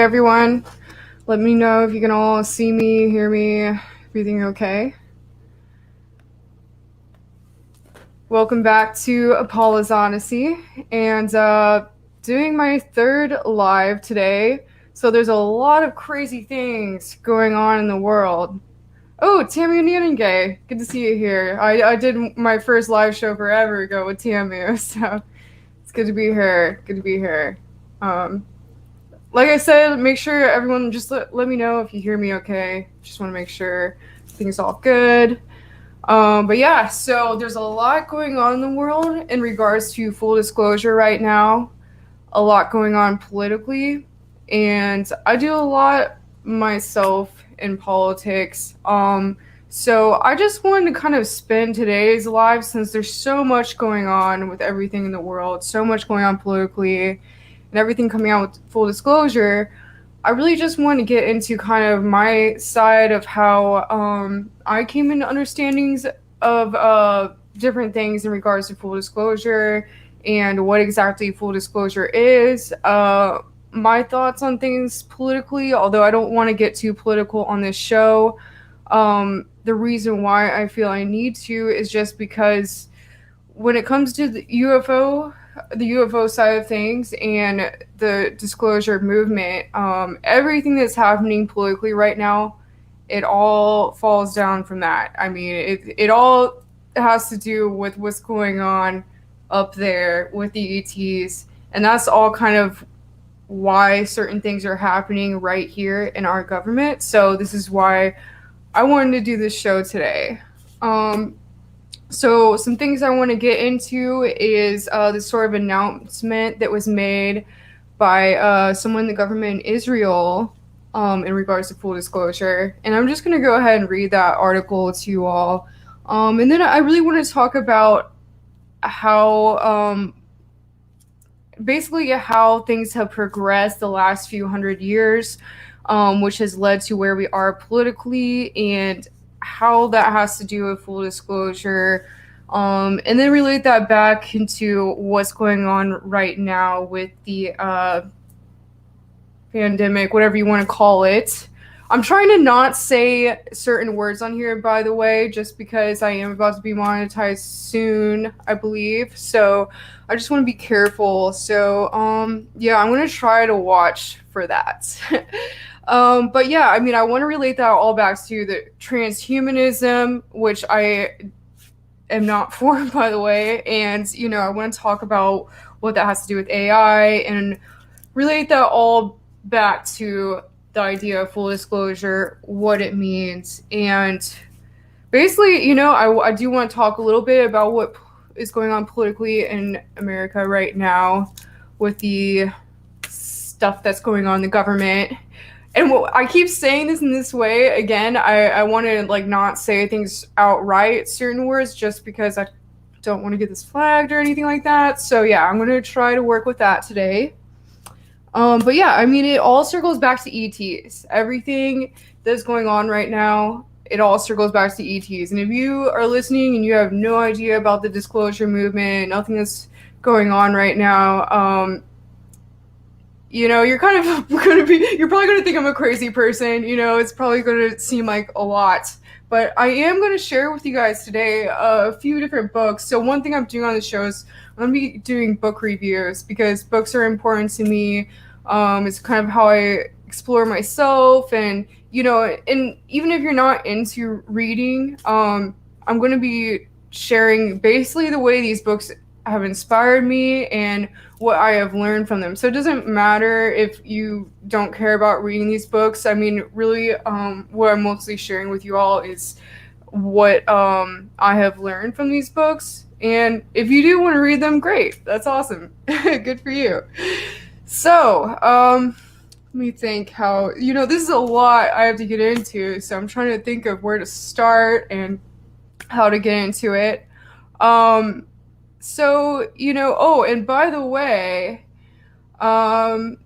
everyone. Let me know if you can all see me, hear me, everything okay. Welcome back to Apolla's Odyssey, and doing my third live today. So there's a lot of crazy things going on in the world. Oh, Tamu Nianingay, good to see you here. I did my first live show forever ago with Tamu, so it's good to be here. Good to be here. Like I said, make sure everyone just let me know if you hear me okay. Just want to make sure things all good. But yeah, so there's a lot going on in the world in regards to full disclosure right now. A lot going on politically, and I do a lot myself in politics. So I just wanted to kind of spend today's live, since there's so much going on with everything in the world, so much going on politically, and everything coming out with full disclosure. I really just want to get into kind of my side of how I came into understandings of different things in regards to full disclosure and what exactly full disclosure is. My thoughts on things politically, although I don't want to get too political on this show. The reason why I feel I need to is just because when it comes to the UFO side of things and the disclosure movement, everything that's happening politically right now, it all falls down from that. I mean, it all has to do with what's going on up there with the ETs, and that's all kind of why certain things are happening right here in our government. So this is why I wanted to do this show today. So some things I want to get into is this sort of announcement that was made by someone in the government in Israel in regards to full disclosure. And I'm just going to go ahead and read that article to you all. And then I really want to talk about how basically how things have progressed the last few hundred years, which has led to where we are politically, and how that has to do with full disclosure, and then relate that back into what's going on right now with the pandemic, whatever you want to call it. I'm trying to not say certain words on here, by the way, just because I am about to be monetized soon, I believe. So I just want to be careful. So yeah, I'm going to try to watch for that. But yeah, I mean, I want to relate that all back to the transhumanism, which I am not for, by the way. And, you know, I want to talk about what that has to do with AI and relate that all back to the idea of full disclosure, what it means. And basically, you know, I do want to talk a little bit about what is going on politically in America right now with the stuff that's going on in the government. And I keep saying this in this way, again, I want to like not say things outright, certain words, just because I don't want to get this flagged or anything like that. So yeah, I'm going to try to work with that today. But yeah, I mean, it all circles back to ETs. Everything that's going on right now, it all circles back to ETs. And if you are listening and you have no idea about the disclosure movement, nothing that's going on right now, you know, you're kind of you're probably going to think I'm a crazy person. You know, it's probably going to seem like a lot. But I am going to share with you guys today a few different books. So one thing I'm doing on the show is I'm going to be doing book reviews, because books are important to me. It's kind of how I explore myself. And, you know, and even if you're not into reading, I'm going to be sharing basically the way these books have inspired me and what I have learned from them. So it doesn't matter if you don't care about reading these books. I mean, really, what I'm mostly sharing with you all is what I have learned from these books. And if you do want to read them, great. That's awesome. Good for you. So, let me think how, you know, this is a lot I have to get into. So I'm trying to think of where to start and how to get into it. So, you know, oh, and by the way, oh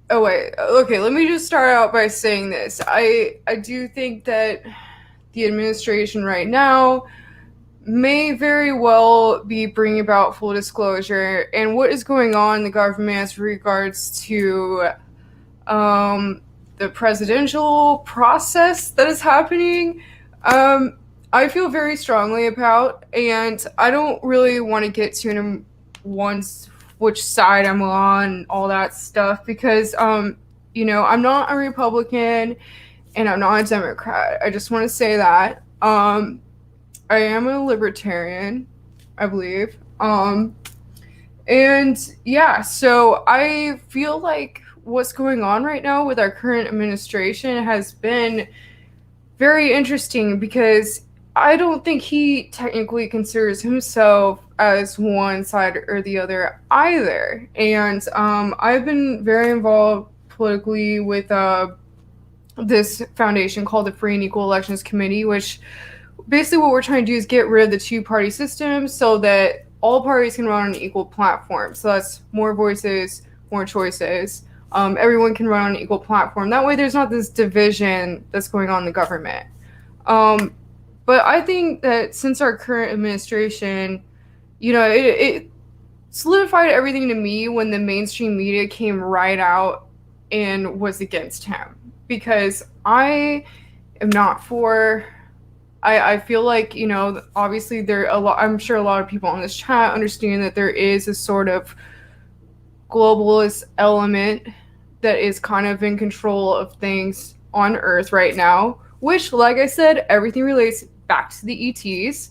wait, okay, let me just start out by saying this. I do think that the administration right now may very well be bringing about full disclosure and what is going on in the government as regards to the presidential process that is happening, I feel very strongly about, and I don't really want to get to which side I'm on, all that stuff, because I'm not a Republican and I'm not a Democrat. I just want to say that. I am a libertarian, I believe. And yeah, so I feel like what's going on right now with our current administration has been very interesting, because I don't think he technically considers himself as one side or the other either. And I've been very involved politically with this foundation called the Free and Equal Elections Committee, which basically what we're trying to do is get rid of the two-party system so that all parties can run on an equal platform. So that's more voices, more choices. Everyone can run on an equal platform. That way there's not this division that's going on in the government. But I think that since our current administration, it solidified everything to me when the mainstream media came right out and was against him. Because I am not for... I feel like, obviously I'm sure a lot of people on this chat understand that there is a sort of globalist element that is kind of in control of things on Earth right now, which, like I said, everything relates back to the ETs.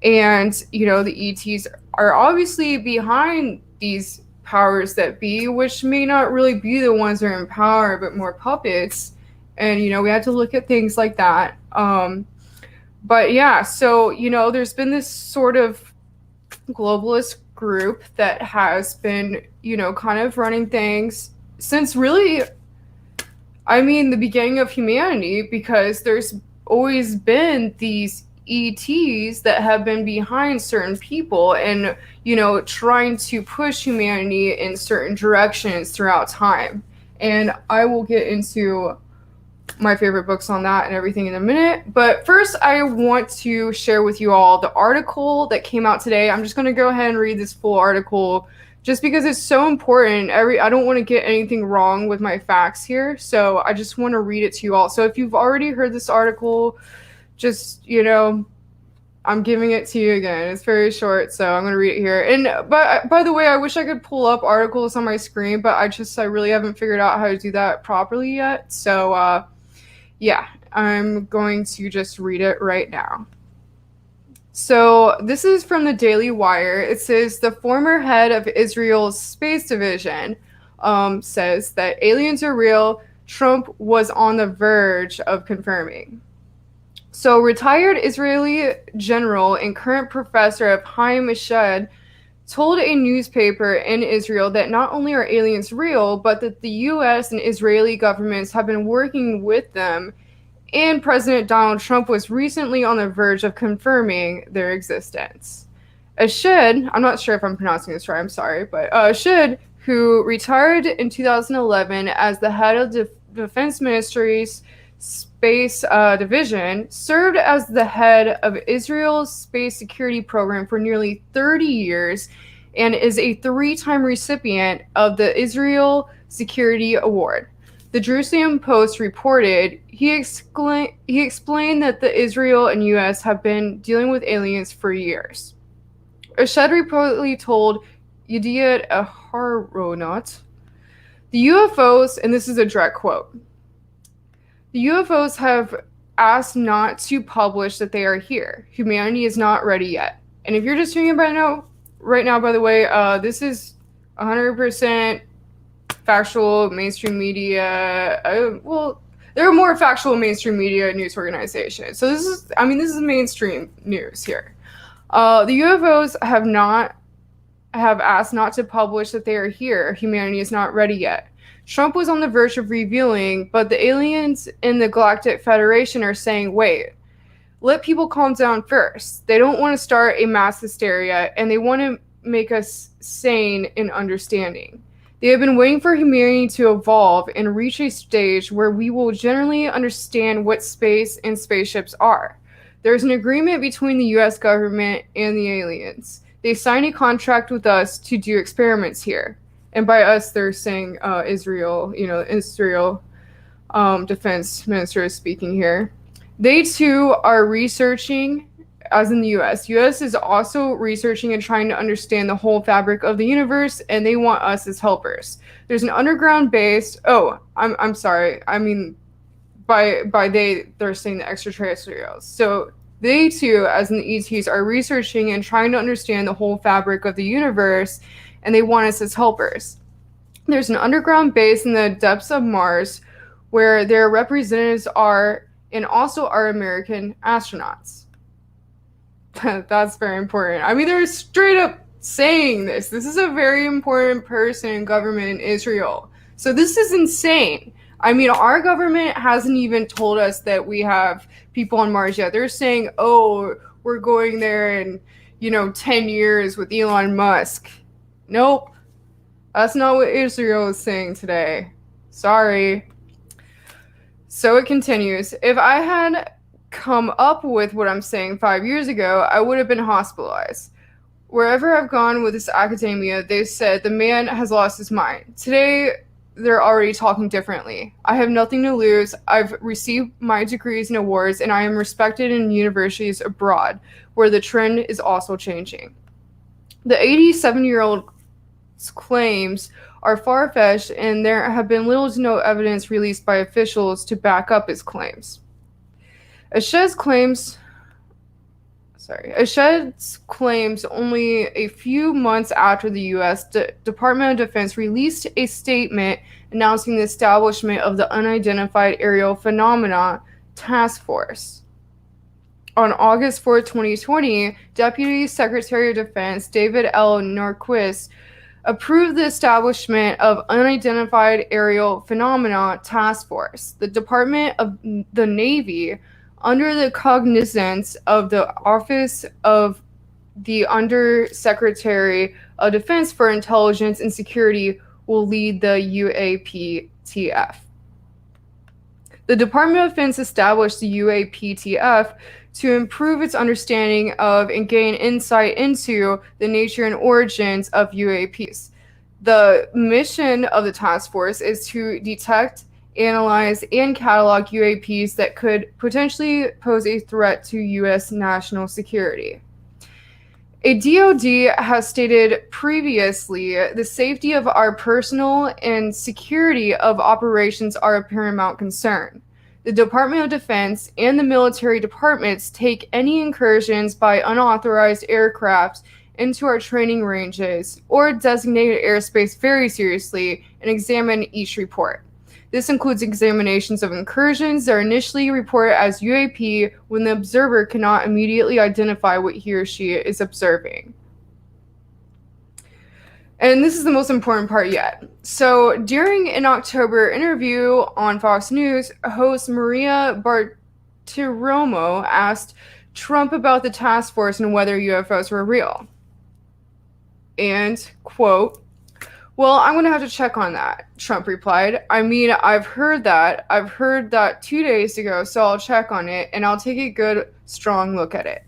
And, the ETs are obviously behind these powers that be, which may not really be the ones that are in power, but more puppets. And, we have to look at things like that. But yeah, so, there's been this sort of globalist group that has been, kind of running things since really, the beginning of humanity, because there's always been these ETs that have been behind certain people and, trying to push humanity in certain directions throughout time. And I will get into my favorite books on that and everything in a minute. But first, I want to share with you all the article that came out today. I'm just going to go ahead and read this full article just because it's so important. I don't want to get anything wrong with my facts here, so I just want to read it to you all. So if you've already heard this article, just, I'm giving it to you again. It's very short, so I'm going to read it here. And by the way, I wish I could pull up articles on my screen, but I really haven't figured out how to do that properly yet. So, yeah, I'm going to just read it right now. So this is from the Daily Wire. It says the former head of Israel's space division says that aliens are real. Trump was on the verge of confirming. So retired Israeli general and current professor of Haim Eshed told a newspaper in Israel that not only are aliens real, but that the U.S. and Israeli governments have been working with them, and President Donald Trump was recently on the verge of confirming their existence. Eshed, I'm not sure if I'm pronouncing this right, I'm sorry, but Eshed, who retired in 2011 as the head of the Defense Ministry's Space Division, served as the head of Israel's space security program for nearly 30 years and is a 3-time recipient of the Israel Security Award. The Jerusalem Post reported he explained that the Israel and U.S. have been dealing with aliens for years. Eshed reportedly told Yediot Aharonot, the UFOs, and this is a direct quote, the UFOs have asked not to publish that they are here. Humanity is not ready yet. And if you're just hearing it right now, by the way, this is 100% factual mainstream media. Well, there are more factual mainstream media news organizations. So this is mainstream news here. The UFOs have asked not to publish that they are here. Humanity is not ready yet. Trump was on the verge of revealing, but the aliens in the Galactic Federation are saying, wait, let people calm down first. They don't want to start a mass hysteria, and they want to make us sane and understanding. They have been waiting for humanity to evolve and reach a stage where we will generally understand what space and spaceships are. There's an agreement between the U.S. government and the aliens. They signed a contract with us to do experiments here. And by us, they're saying Israel, Israel defense minister is speaking here. They too are researching, as in the US. US is also researching and trying to understand the whole fabric of the universe, and they want us as helpers. There's an underground base. Oh, I'm sorry. I mean, by they're saying the extraterrestrials. So they too, as in the ETs, are researching and trying to understand the whole fabric of the universe, and they want us as helpers. There's an underground base in the depths of Mars where their representatives are and also are American astronauts. That's very important. I mean, they're straight up saying this. This is a very important person in government in Israel. So this is insane. I mean, our government hasn't even told us that we have people on Mars yet. They're saying, oh, we're going there in, 10 years with Elon Musk. Nope. That's not what Israel is saying today. Sorry. So it continues. If I had come up with what I'm saying 5 years ago, I would have been hospitalized. Wherever I've gone with this academia, they've said the man has lost his mind. Today, they're already talking differently. I have nothing to lose. I've received my degrees and awards, and I am respected in universities abroad, where the trend is also changing. The 87-year-old claims are far-fetched, and there have been little to no evidence released by officials to back up his claims. Eshed's claims only a few months after the U.S. Department of Defense released a statement announcing the establishment of the Unidentified Aerial Phenomena Task Force. On August 4, 2020, Deputy Secretary of Defense David L. Norquist approved the establishment of Unidentified Aerial Phenomena Task Force. The Department of the Navy, under the cognizance of the Office of the Undersecretary of Defense for Intelligence and Security, will lead the UAPTF. The Department of Defense established the UAPTF to improve its understanding of and gain insight into the nature and origins of UAPs. The mission of the task force is to detect, analyze, and catalog UAPs that could potentially pose a threat to U.S. national security. A DoD has stated previously, the safety of our personnel and security of operations are a paramount concern. The Department of Defense and the military departments take any incursions by unauthorized aircraft into our training ranges or designated airspace very seriously and examine each report. This includes examinations of incursions that are initially reported as UAP when the observer cannot immediately identify what he or she is observing. And this is the most important part yet. So during an October interview on Fox News, host Maria Bartiromo asked Trump about the task force and whether UFOs were real. And, quote, "Well, I'm going to have to check on that," Trump replied. "I mean, I've heard that. I've heard that 2 days ago, so I'll check on it, and I'll take a good, strong look at it."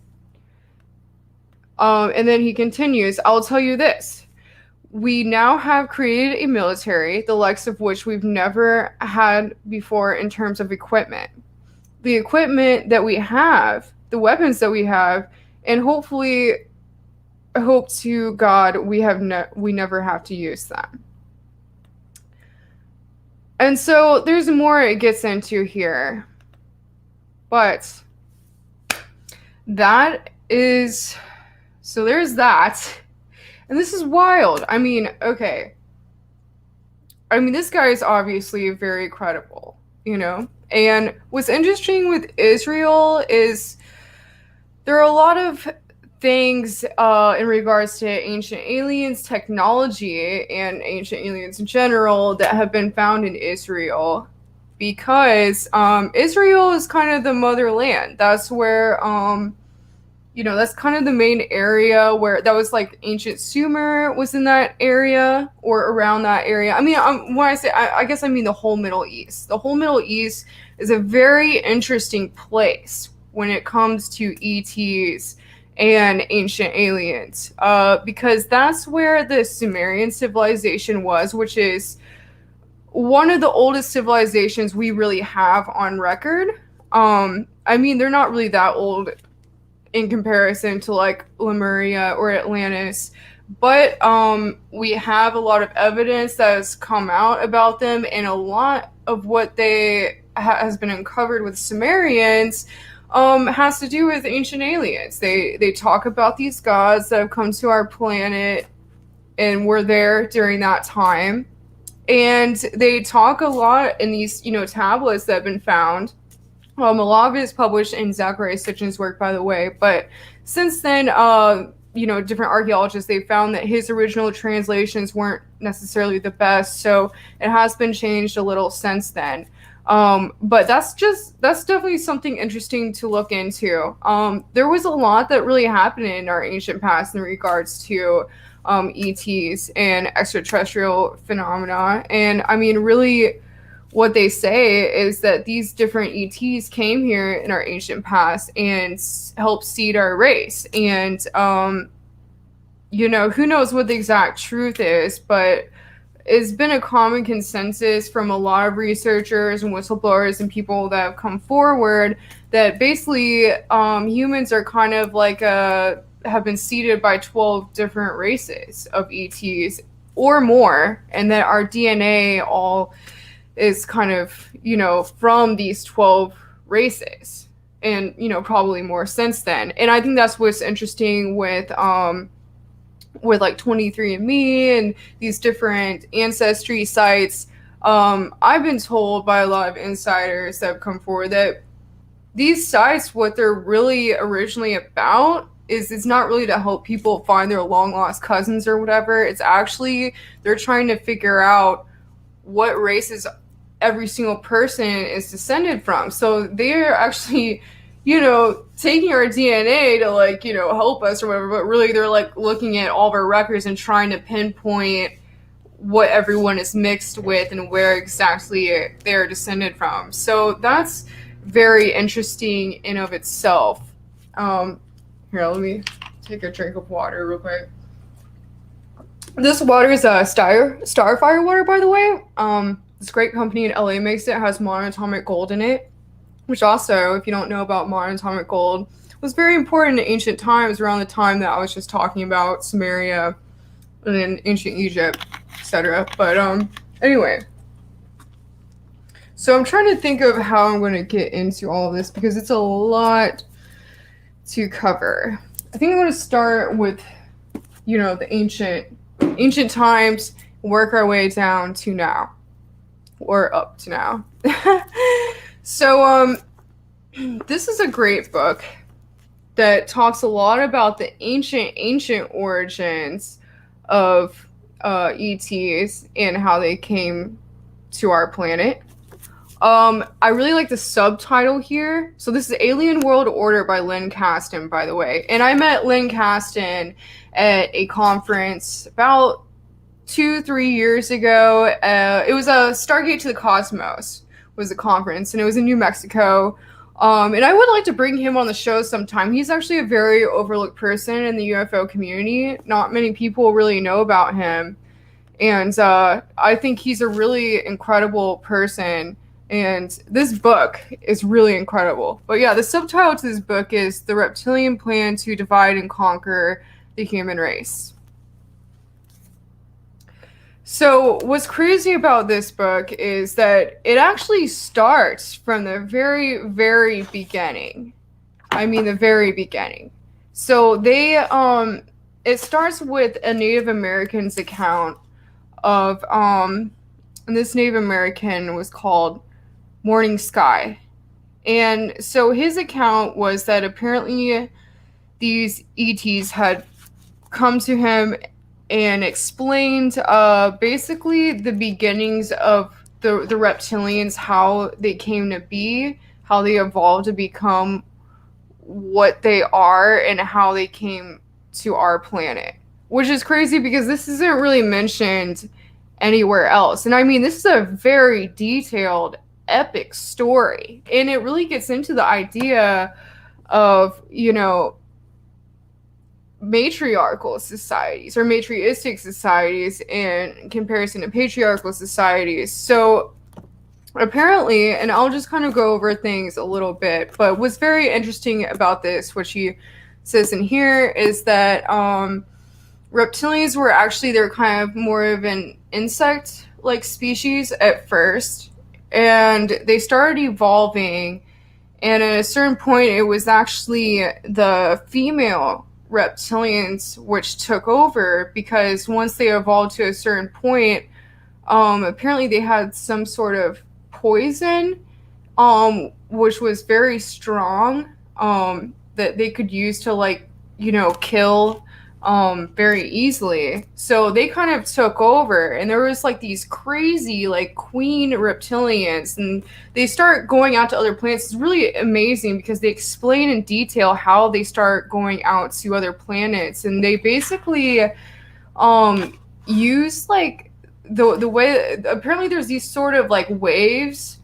And then he continues, "I'll tell you this. We now have created a military, the likes of which we've never had before in terms of equipment. The equipment that we have, the weapons that we have, and hopefully, hope to God we never have to use them." And so there's more it gets into here. But there's that. And this is wild. I mean, okay. I mean, this guy is obviously very credible, And what's interesting with Israel is there are a lot of things in regards to ancient aliens technology and ancient aliens in general that have been found in Israel because Israel is kind of the motherland. That's where that's kind of the main area where that was like ancient Sumer was in that area or around that area. I mean, when I say, I guess I mean the whole Middle East. The whole Middle East is a very interesting place when it comes to ETs and ancient aliens, because that's where the Sumerian civilization was, which is one of the oldest civilizations we really have on record. I mean, they're not really that old in comparison to like Lemuria or Atlantis, but we have a lot of evidence that has come out about them, and a lot of what they has been uncovered with Sumerians has to do with ancient aliens. They talk about these gods that have come to our planet and were there during that time. And they talk a lot in these, tablets that have been found. A lot of it is published in Zachariah Sitchin's work, by the way. But since then, different archaeologists, they found that his original translations weren't necessarily the best. So it has been changed a little since then. But that's definitely something interesting to look into. There was a lot that really happened in our ancient past in regards to ETs and extraterrestrial phenomena. And I mean, really, what they say is that these different ETs came here in our ancient past and helped seed our race. And, who knows what the exact truth is, but it's been a common consensus from a lot of researchers and whistleblowers and people that have come forward that basically humans are kind of like have been seeded by 12 different races of ETs or more, and that our DNA all is kind of, from these 12 races, and, probably more since then. And I think that's what's interesting with like 23andMe and these different ancestry sites. I've been told by a lot of insiders that have come forward that these sites, what they're really originally about is it's not really to help people find their long lost cousins or whatever. It's actually, they're trying to figure out what races every single person is descended from. So they're actually, taking our DNA to like, help us or whatever, but really they're like looking at all of our records and trying to pinpoint what everyone is mixed with and where exactly they're descended from. So that's very interesting in of itself. Here, let me take a drink of water real quick. This water is Starfire water, by the way. This great company in LA makes it. It has monatomic gold in it, which also, if you don't know about monatomic gold, was very important in ancient times, around the time that I was just talking about Sumeria and in ancient Egypt, etc. But anyway, so I'm trying to think of how I'm going to get into all of this because it's a lot to cover. I think I'm going to start with, the ancient times, work our way down to now, or up to now. So this is a great book that talks a lot about the ancient origins of ETs and how they came to our planet. I really like the subtitle here. So this is Alien World Order by Lynn Kasten, by the way. And I met Lynn Kasten at a conference about 2-3 years ago. It was a Stargate to the Cosmos was the conference, and it was in New Mexico. And I would like to bring him on the show sometime. He's actually a very overlooked person in the UFO community. Not many people really know about him. And I think he's a really incredible person. And this book is really incredible. But yeah, the subtitle to this book is The Reptilian Plan to Divide and Conquer the Human Race. So what's crazy about this book is that it actually starts from the very, very beginning. I mean, the very beginning. So they, it starts with a Native American's account of, and this Native American was called Morning Sky. And so his account was that apparently these ETs had come to him and explained basically the beginnings of the reptilians, how they came to be, how they evolved to become what they are, and how they came to our planet. Which is crazy because this isn't really mentioned anywhere else. And I mean, this is a very detailed, epic story. And it really gets into the idea of, matriarchal societies or matriistic societies in comparison to patriarchal societies. So apparently, and I'll just kind of go over things a little bit, but what's very interesting about this, which he says in here, is that reptilians were actually, they're kind of more of an insect-like species at first, and they started evolving, and at a certain point it was actually the female reptilians which took over, because once they evolved to a certain point, apparently they had some sort of poison, which was very strong, that they could use to, like, kill very easily. So they kind of took over, and there was like these crazy like queen reptilians, and they start going out to other planets. It's really amazing because they explain in detail how they start going out to other planets, and they basically use like the way, apparently there's these sort of like waves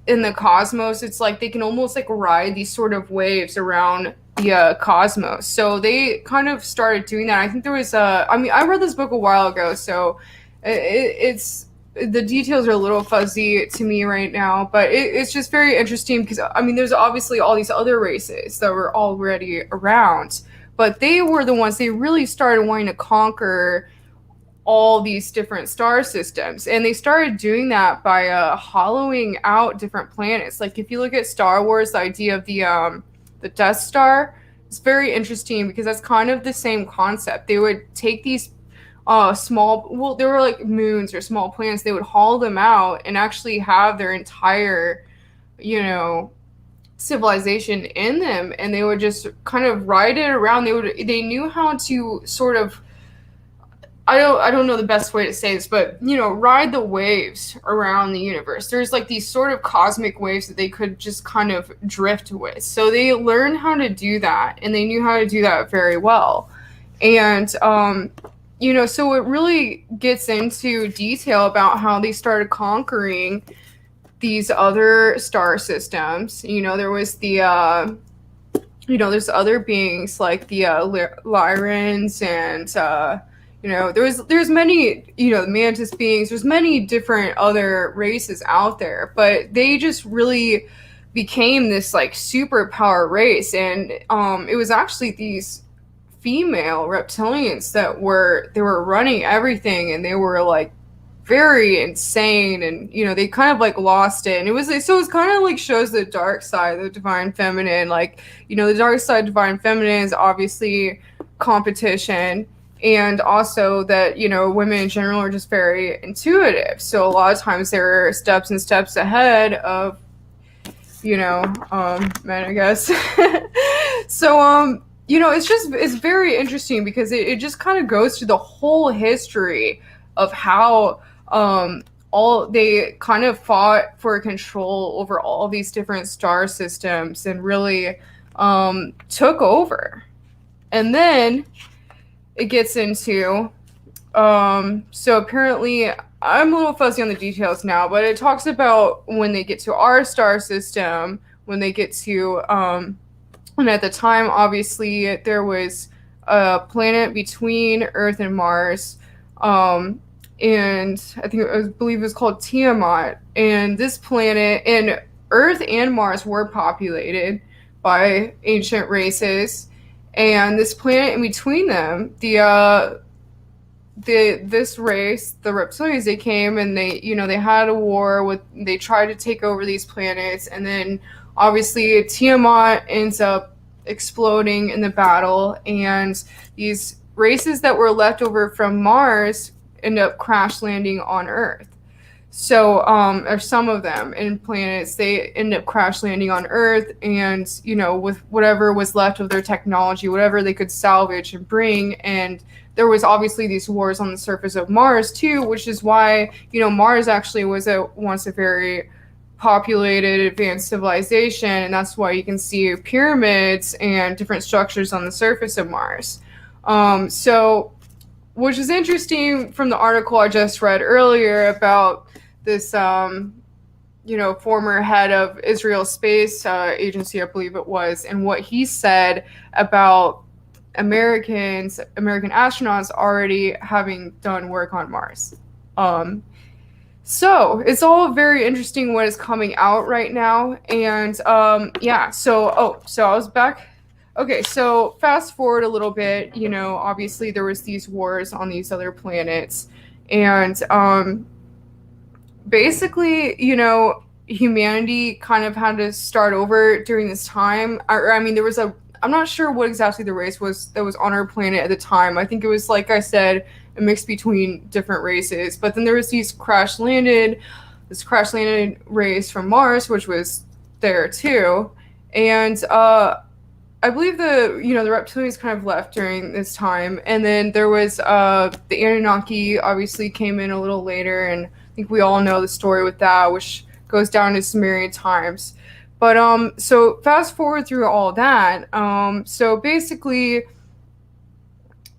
in the cosmos. It's like they can almost like ride these sort of waves around the cosmos. So they kind of started doing that. I think there was I read this book a while ago, so it's the details are a little fuzzy to me right now, but it's just very interesting because there's obviously all these other races that were already around, but they were the ones, they really started wanting to conquer all these different star systems, and they started doing that by hollowing out different planets. Like if you look at Star Wars, the idea of the Death Star, it's very interesting because that's kind of the same concept. They would take these small, well, they were like moons or small planets, they would haul them out and actually have their entire, civilization in them, and they would just kind of ride it around. They knew how to sort of, I don't know the best way to say this, but ride the waves around the universe. There's like these sort of cosmic waves that they could just kind of drift with. So they learned how to do that, and they knew how to do that very well. And so it really gets into detail about how they started conquering these other star systems. There was the there's other beings like the Lyrans, and there's many, mantis beings, there's many different other races out there, but they just really became this like superpower race. And it was actually these female reptilians that were running everything, and they were like very insane, and they kind of like lost it. And it's kind of like shows the dark side of the divine feminine. Like the dark side of divine feminine is obviously competition, and also that women in general are just very intuitive, so a lot of times they're steps and steps ahead of men, I guess. So it's very interesting because it just kind of goes through the whole history of how all they kind of fought for control over all these different star systems and really took over. And then it gets into so apparently, I'm a little fuzzy on the details now, but it talks about when they get to our star system, when they get to and at the time, obviously, there was a planet between Earth and Mars, and I believe it was called Tiamat. And this planet, and Earth and Mars were populated by ancient races, and this planet in between them, this race, the reptilians, they came and they had a war they tried to take over these planets, and then obviously Tiamat ends up exploding in the battle, and these races that were left over from Mars end up crash landing on Earth. So, or some of them in planets, they end up crash landing on Earth, and with whatever was left of their technology, whatever they could salvage and bring. And there was obviously these wars on the surface of Mars too, which is why Mars actually was once a very populated, advanced civilization, and that's why you can see pyramids and different structures on the surface of Mars. So, which is interesting from the article I just read earlier about this, former head of Israel Space Agency, I believe it was, and what he said about American astronauts already having done work on Mars. So it's all very interesting what is coming out right now. And yeah, so I was back. Okay, so fast forward a little bit, obviously there was these wars on these other planets. And basically, humanity kind of had to start over during this time. I mean, I'm not sure what exactly the race was that was on our planet at the time. I think it was, like I said, a mix between different races. But then there was this crash landed race from Mars, which was there too. And I believe the reptilians kind of left during this time. And then there was the Anunnaki obviously came in a little later, and I think we all know the story with that, which goes down to Sumerian times. But so fast forward through all that. So basically,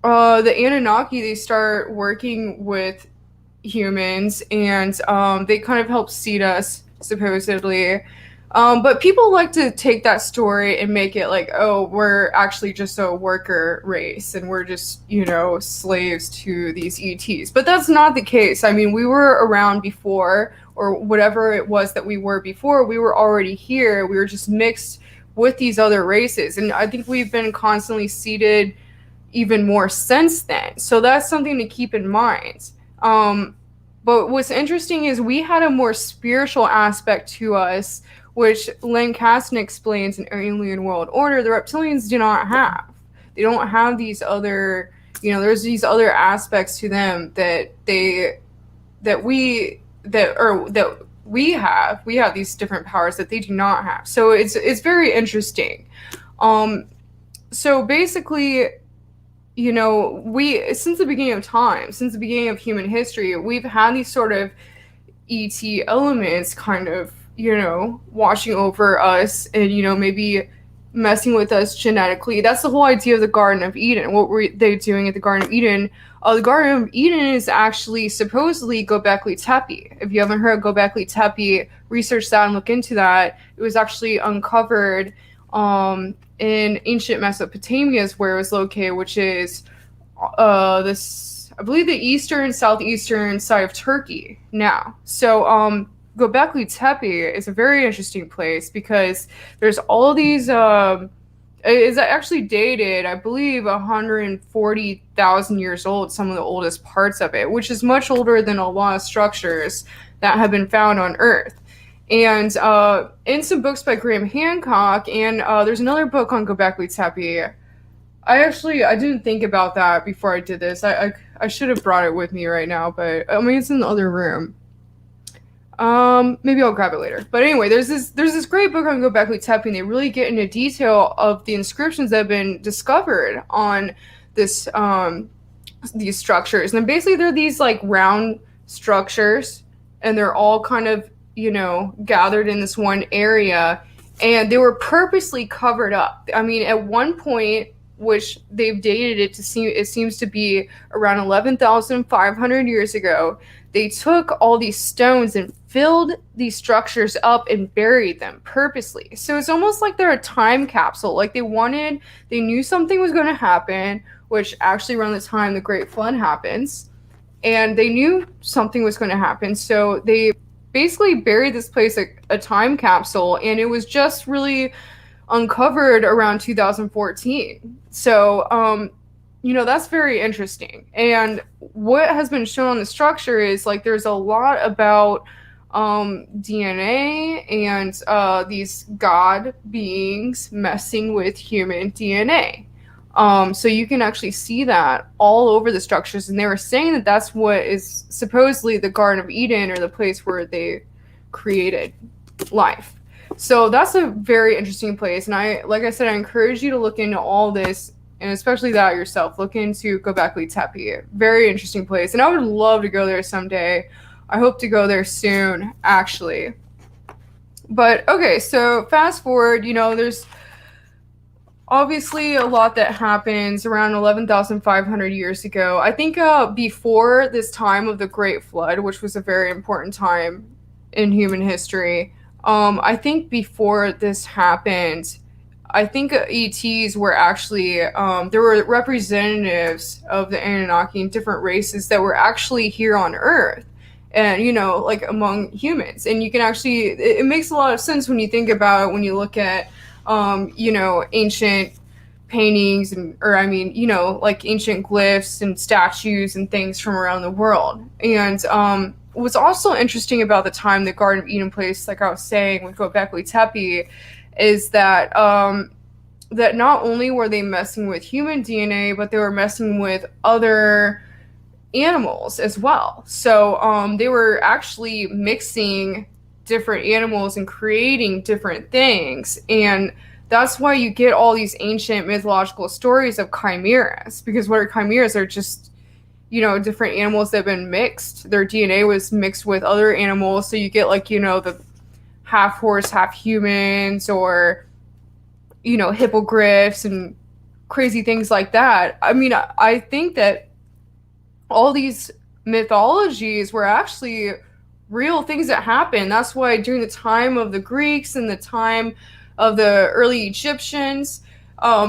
the Anunnaki, they start working with humans, and they kind of help seed us, supposedly. But people like to take that story and make it like, oh, we're actually just a worker race and we're just, slaves to these ETs. But that's not the case. I mean, we were around before, or whatever it was that we were before. We were already here. We were just mixed with these other races. And I think we've been constantly seeded even more since then. So that's something to keep in mind. But what's interesting is we had a more spiritual aspect to us, which Kasten explains in Alien World Order, the reptilians do not have. They don't have these other, there's these other aspects to them that we have. We have these different powers that they do not have. So it's very interesting. So basically, we, since the beginning of time, since the beginning of human history, we've had these sort of ET elements kind of, watching over us and, maybe messing with us genetically. That's the whole idea of the Garden of Eden. What were they doing at the Garden of Eden? The Garden of Eden is actually supposedly Gobekli Tepe. If you haven't heard of Gobekli Tepe, research that and look into that. It was actually uncovered in ancient Mesopotamia is where it was located, which is I believe the eastern, southeastern side of Turkey now. So Gobekli Tepe is a very interesting place because there's all these it's actually dated, I believe, 140,000 years old, some of the oldest parts of it, which is much older than a lot of structures that have been found on Earth. And in some books by Graham Handcock, and there's another book on Gobekli Tepe. I didn't think about that before I did this. I should have brought it with me right now, but I mean, it's in the other room. Maybe I'll grab it later. But anyway, there's this great book on Gobekli Tepe, and they really get into detail of the inscriptions that have been discovered on this these structures. And basically they're these like round structures, and they're all kind of, gathered in this one area, and they were purposely covered up. I mean, at one point, which they've dated it seems to be around 11,500 years ago, they took all these stones and filled these structures up and buried them purposely. So it's almost like they're a time capsule. Like they knew something was going to happen, which actually around the time the Great Flood happens, and they knew something was going to happen. So they basically buried this place like a time capsule, and it was just really uncovered around 2014. So, that's very interesting. And what has been shown on the structure is like there's a lot about DNA and these god beings messing with human DNA. So you can actually see that all over the structures, and they were saying that that's what is supposedly the Garden of Eden, or the place where they created life. So that's a very interesting place, and like I said, I encourage you to look into all this, and especially that yourself. Look into Gobekli Tepe. Very interesting place, and I would love to go there someday. I hope to go there soon, actually. But okay, so fast forward, there's obviously a lot that happens around 11,500 years ago. I think before this time of the Great Flood, which was a very important time in human history, I think before this happened, I think ETs were actually, there were representatives of the Anunnaki and different races that were actually here on Earth and, like among humans. And you can actually, it makes a lot of sense when you think about it, when you look at, ancient paintings or I mean, like ancient glyphs and statues and things from around the world. And what's also interesting about the time the Garden of Eden place, like I was saying with Gobekli Tepe, is that that not only were they messing with human DNA, but they were messing with other animals as well. So they were actually mixing different animals and creating different things. And that's why you get all these ancient mythological stories of chimeras, because what are chimeras? They're just, different animals that have been mixed. Their DNA was mixed with other animals. So you get like, the half horse, half humans, or, hippogriffs and crazy things like that. I mean, I think that all these mythologies were actually real things that happened. That's why during the time of the Greeks and the time of the early Egyptians,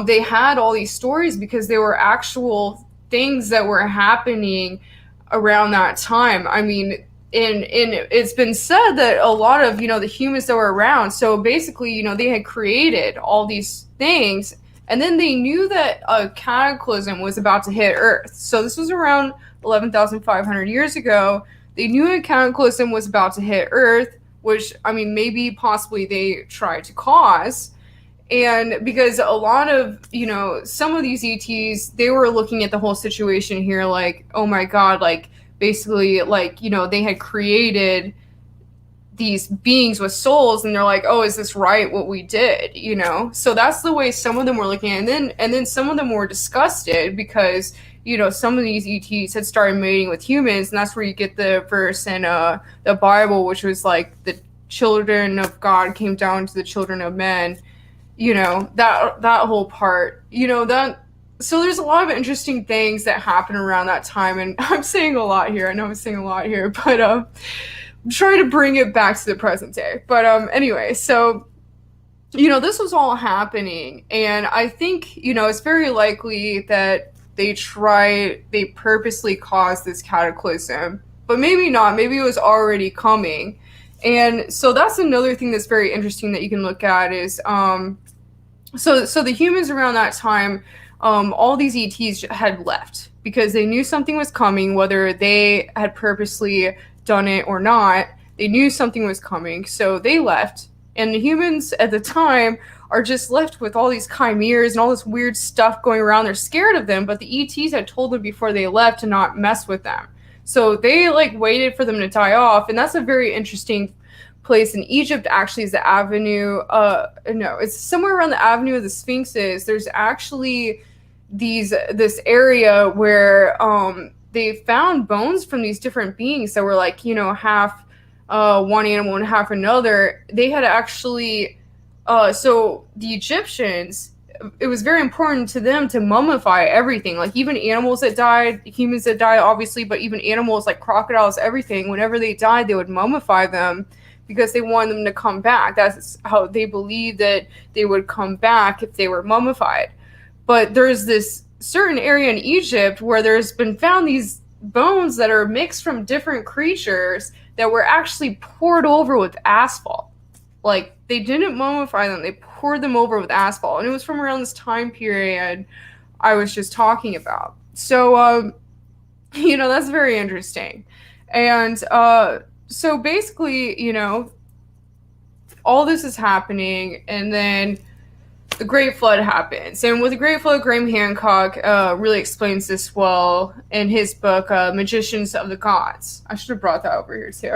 they had all these stories because they were actual things that were happening around that time. I mean, and it's been said that a lot of, the humans that were around, so basically, they had created all these things, and then they knew that a cataclysm was about to hit Earth. So this was around 11,500 years ago. They knew a cataclysm was about to hit Earth, which, I mean, maybe possibly they tried to cause. And because a lot of, some of these ETs, they were looking at the whole situation here like, oh my God, like, basically, like, they had created these beings with souls, and they're like, oh, is this right what we did? So that's the way some of them were looking at it. And then some of them were disgusted because, some of these ETs had started mating with humans, and that's where you get the verse in the Bible, which was like the children of God came down to the children of men. That whole part. So there's a lot of interesting things that happen around that time, and I'm saying a lot here. I know I'm saying a lot here, but I'm trying to bring it back to the present day. But anyway, so this was all happening, and I think it's very likely that they purposely caused this cataclysm, but maybe not. Maybe it was already coming. And so that's another thing that's very interesting that you can look at is so the humans around that time, all these ETs had left because they knew something was coming, whether they had purposely done it or not. They knew something was coming, so they left. And the humans at the time are just left with all these chimeras and all this weird stuff going around. They're scared of them, but the ETs had told them before they left to not mess with them. So they waited for them to die off, and that's a very interesting place in Egypt. Actually, is the avenue. No, it's somewhere around the Avenue of the Sphinxes. There's actually this area where they found bones from these different beings that were half one animal and half another. They had actually so the Egyptians, it was very important to them to mummify everything, like even animals that died, humans that died, obviously, but even animals like crocodiles, everything. Whenever they died, they would mummify them because they wanted them to come back. That's how they believed that they would come back if they were mummified. But there's this certain area in Egypt where there's been found these bones that are mixed from different creatures that were actually poured over with asphalt. Like, they didn't mummify them, they poured them over with asphalt. And it was from around this time period I was just talking about. So, that's very interesting. And so basically, all this is happening, and then the Great Flood happens. And with the Great Flood, Graham Hancock really explains this well in his book, Magicians of the Gods. I should have brought that over here too.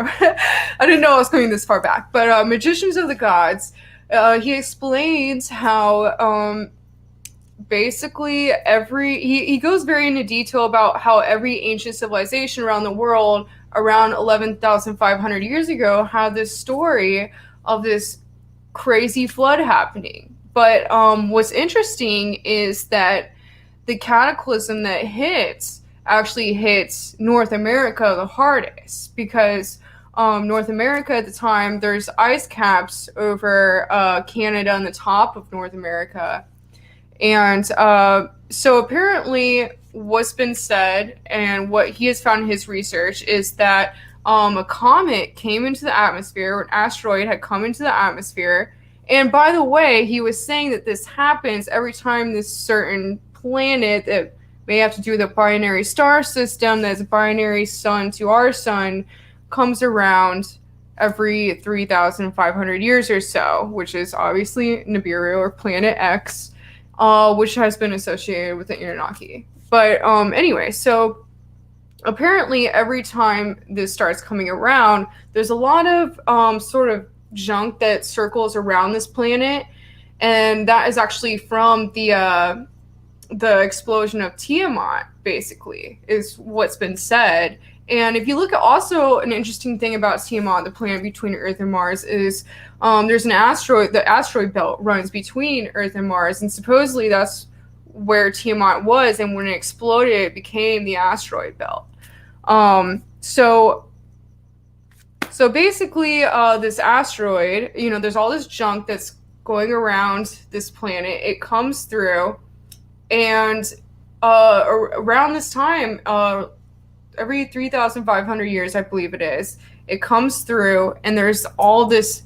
I didn't know I was going this far back. But Magicians of the Gods, he explains how basically he goes very into detail about how every ancient civilization around the world around 11,500 years ago had this story of this crazy flood happening. But what's interesting is that the cataclysm that actually hits North America the hardest, because North America at the time, there's ice caps over Canada on the top of North America. And so apparently what's been said and what he has found in his research is that a comet came into the atmosphere, or an asteroid had come into the atmosphere. And by the way, he was saying that this happens every time this certain planet that may have to do with a binary star system, that's a binary sun to our sun, comes around every 3,500 years or so, which is obviously Nibiru or Planet X, which has been associated with the Anunnaki. But anyway, so apparently every time this starts coming around, there's a lot of sort of junk that circles around this planet, and that is actually from the explosion of Tiamat, basically, is what's been said. And if you look at also an interesting thing about Tiamat, the planet between Earth and Mars, is there's an asteroid, the asteroid belt runs between Earth and Mars, and supposedly that's where Tiamat was, and when it exploded, it became the asteroid belt. So basically, this asteroid, there's all this junk that's going around this planet. It comes through, and around this time, every 3,500 years, I believe it is, it comes through, and there's all this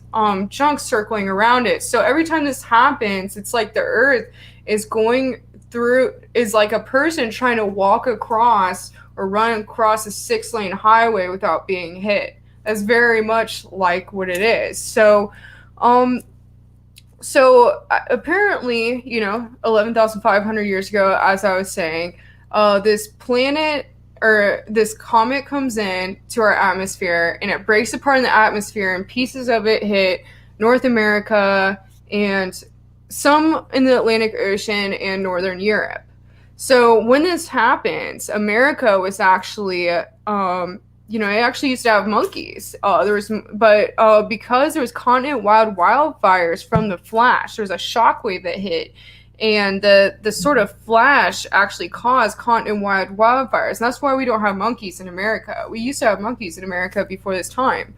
junk circling around it. So every time this happens, it's like the Earth is going through, is like a person trying to walk across or run across a 6-lane highway without being hit. That's very much like what it is. So apparently, 11,500 years ago, as I was saying, this planet or this comet comes in to our atmosphere, and it breaks apart in the atmosphere, and pieces of it hit North America and some in the Atlantic Ocean and Northern Europe. So when this happens, America was actually, it actually used to have monkeys. Because there was continent-wide wildfires from the flash, there was a shockwave that hit, and the sort of flash actually caused continent-wide wildfires. And that's why we don't have monkeys in America. We used to have monkeys in America before this time.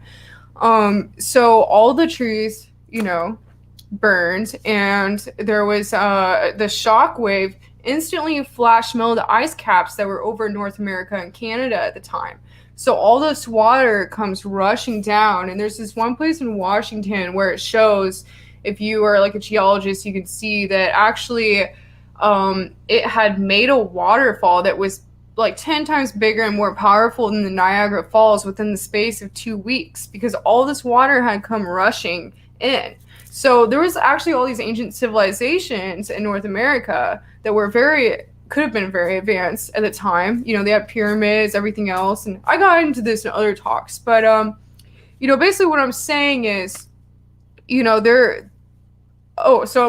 So all the trees, burned, and there was the shockwave instantly flash melted the ice caps that were over North America and Canada at the time. So all this water comes rushing down, and there's this one place in Washington where it shows, if you are like a geologist, you can see that actually it had made a waterfall that was like 10 times bigger and more powerful than the Niagara Falls within the space of 2 weeks, because all this water had come rushing in. So there was actually all these ancient civilizations in North America that were could have been very advanced at the time. They had pyramids, everything else. And I got into this in other talks. But, basically what I'm saying is, so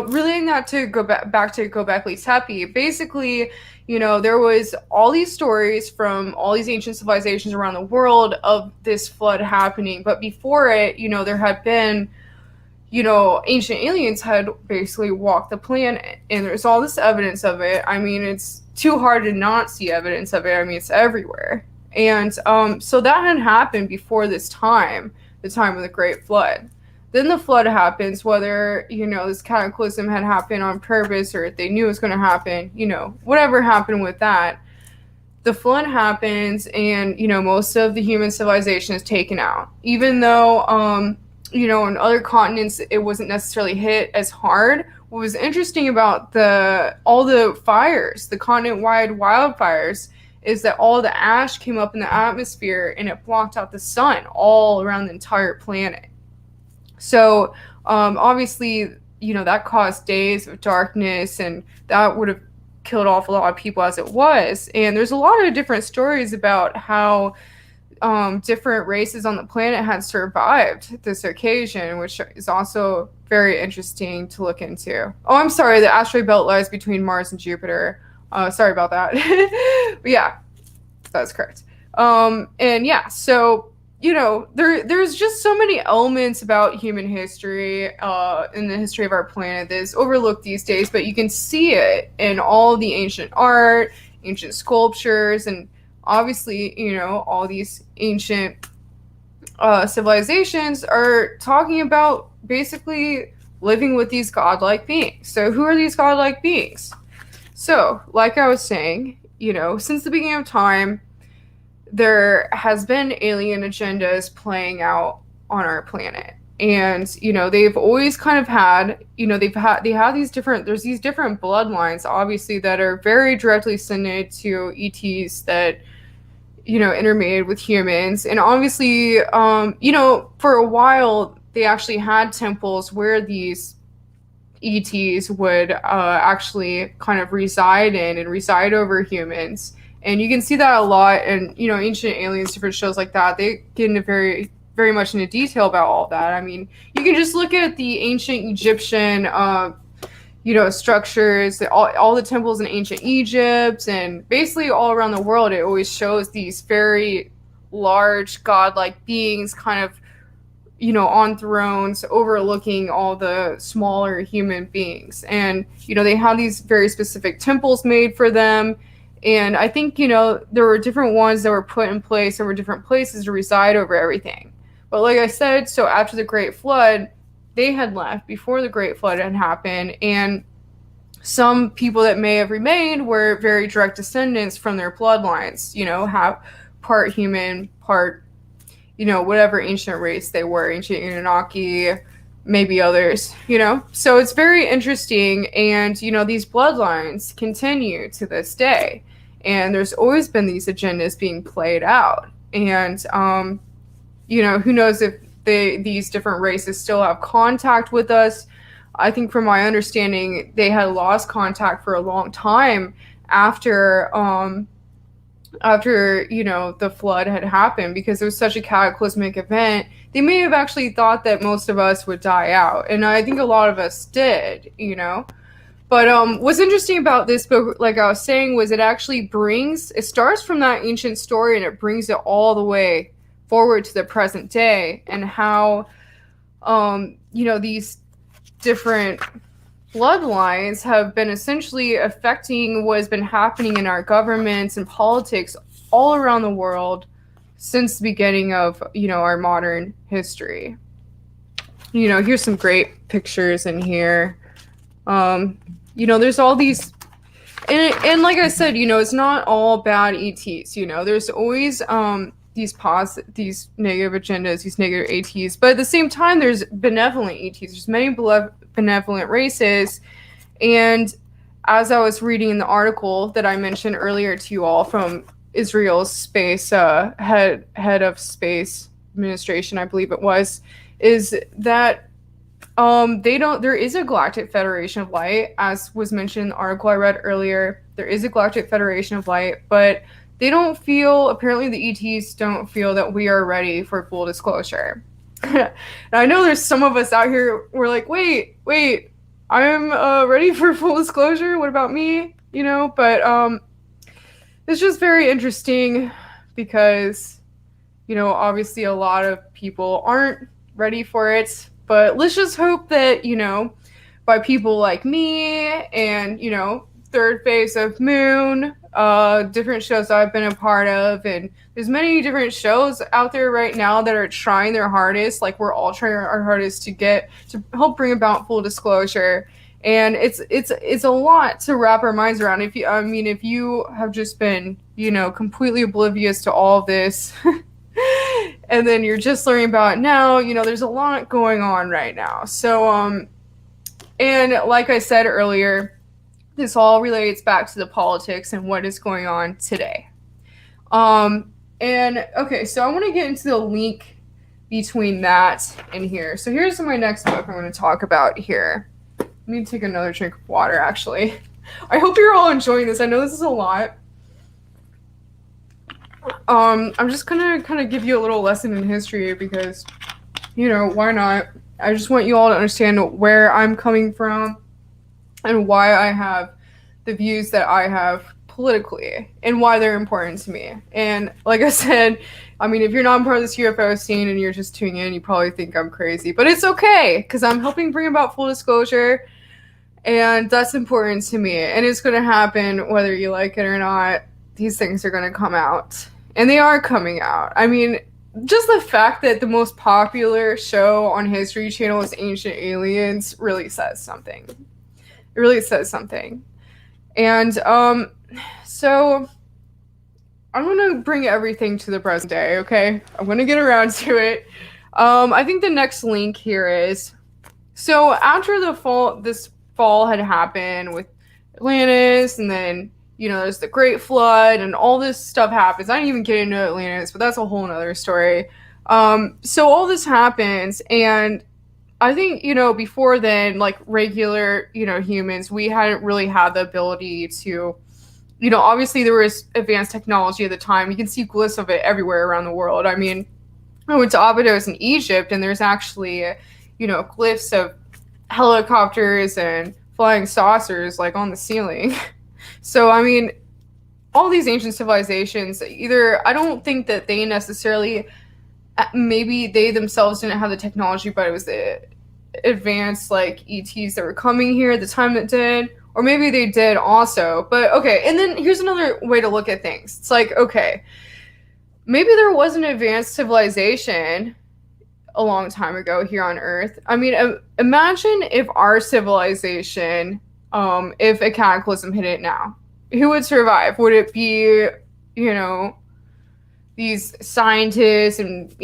relating that to go back to Gobekli Tepe, basically, there was all these stories from all these ancient civilizations around the world of this flood happening. But before it, there had been, ancient aliens had basically walked the planet, and there's all this evidence of it. I mean, it's too hard to not see evidence of it. I mean, it's everywhere. And so that had happened before this time, the time of the Great Flood. Then the flood happens, whether, this cataclysm had happened on purpose or if they knew it was going to happen, whatever happened with that. The flood happens, and, most of the human civilization is taken out. Even though, on other continents, it wasn't necessarily hit as hard. What was interesting about all the fires, the continent-wide wildfires, is that all the ash came up in the atmosphere, and it blocked out the sun all around the entire planet. So, obviously, that caused days of darkness, and that would have killed off a lot of people as it was. And there's a lot of different stories about how different races on the planet had survived this occasion, which is also very interesting to look into. Oh, I'm sorry, the asteroid belt lies between Mars and Jupiter. Sorry about that. But yeah, that's correct. And yeah, so, there's just so many elements about human history, in the history of our planet that is overlooked these days, but you can see it in all the ancient art, ancient sculptures, and obviously, all these ancient civilizations are talking about basically living with these godlike beings. So who are these godlike beings? So, like I was saying, since the beginning of time, there has been alien agendas playing out on our planet. And, they've always kind of had, they have these different, there's these different bloodlines, obviously, that are very directly synded to ETs that, intermated with humans. And obviously, for a while, they actually had temples where these ETs would actually kind of reside in and reside over humans. And you can see that a lot in, Ancient Aliens, different shows like that. They get into very, very much into detail about all that. I mean, you can just look at the ancient Egyptian, structures, all the temples in ancient Egypt, and basically all around the world, it always shows these very large godlike beings kind of on thrones overlooking all the smaller human beings. And, they have these very specific temples made for them. And I think, there were different ones that were put in place. There were different places to reside over everything. But like I said, so after the Great Flood, they had left before the Great Flood had happened. And some people that may have remained were very direct descendants from their bloodlines, have part human, part whatever ancient race they were, ancient Anunnaki, maybe others, So it's very interesting, and, these bloodlines continue to this day, and there's always been these agendas being played out, and, who knows if these different races still have contact with us. I think from my understanding, they had lost contact for a long time after the flood had happened, because it was such a cataclysmic event. They may have actually thought that most of us would die out, and I think a lot of us did, But what's interesting about this book, like I was saying, was it starts from that ancient story and it brings it all the way forward to the present day, and how, these different bloodlines have been essentially affecting what has been happening in our governments and politics all around the world since the beginning of, our modern history. Here's some great pictures in here. There's all these, and like I said, it's not all bad ETs, there's always these negative agendas, these negative ATs, but at the same time, there's benevolent ETs. There's many benevolent races, and as I was reading in the article that I mentioned earlier to you all from Israel's space head of space administration, I believe it was, is that there is a Galactic Federation of Light, as was mentioned in the article I read earlier. There is a Galactic Federation of Light, but they don't feel, apparently the ETs don't feel that we are ready for full disclosure. And I know there's some of us out here, we're like, wait, I'm ready for full disclosure. What about me? But it's just very interesting because, obviously a lot of people aren't ready for it. But let's just hope that, by people like me and, Third Phase of Moon, different shows I've been a part of, and there's many different shows out there right now that are trying their hardest, like we're all trying our hardest to help bring about full disclosure. And it's a lot to wrap our minds around. If you have just been, completely oblivious to all of this, and then you're just learning about it now, there's a lot going on right now. So, and like I said earlier, this all relates back to the politics and what is going on today. And okay, so I want to get into the link between that and here. So here's my next book I'm going to talk about here. Let me take another drink of water, actually. I hope you're all enjoying this. I know this is a lot. I'm just gonna kind of give you a little lesson in history because, why not? I just want you all to understand where I'm coming from and why I have the views that I have politically and why they're important to me. And like I said, if you're not part of this UFO scene and you're just tuning in, you probably think I'm crazy, but it's okay because I'm helping bring about full disclosure, and that's important to me, and it's going to happen whether you like it or not. These things are going to come out, and they are coming out. just the fact that the most popular show on History Channel is Ancient Aliens really says something. It really says something. And so I'm going to bring everything to the present day, okay? I'm going to get around to it. I think the next link here is, so after this fall had happened with Atlantis, and then, there's the Great Flood, and all this stuff happens. I didn't even get into Atlantis, but that's a whole nother story. So all this happens, and I think, before then, like regular, humans, we hadn't really had the ability to, obviously there was advanced technology at the time. You can see glyphs of it everywhere around the world. I mean, I went to Abydos in Egypt, and there's actually, glyphs of helicopters and flying saucers like on the ceiling. So, I mean, all these ancient civilizations, either, I don't think that they necessarily, maybe they themselves didn't have the technology, but it was the advanced like ETs that were coming here at the time that did, or maybe they did also. But okay, and then here's another way to look at things. It's like, okay, maybe there was an advanced civilization a long time ago here on Earth. I mean, imagine if our civilization, if a cataclysm hit it now, who would survive? Would it be, these scientists and,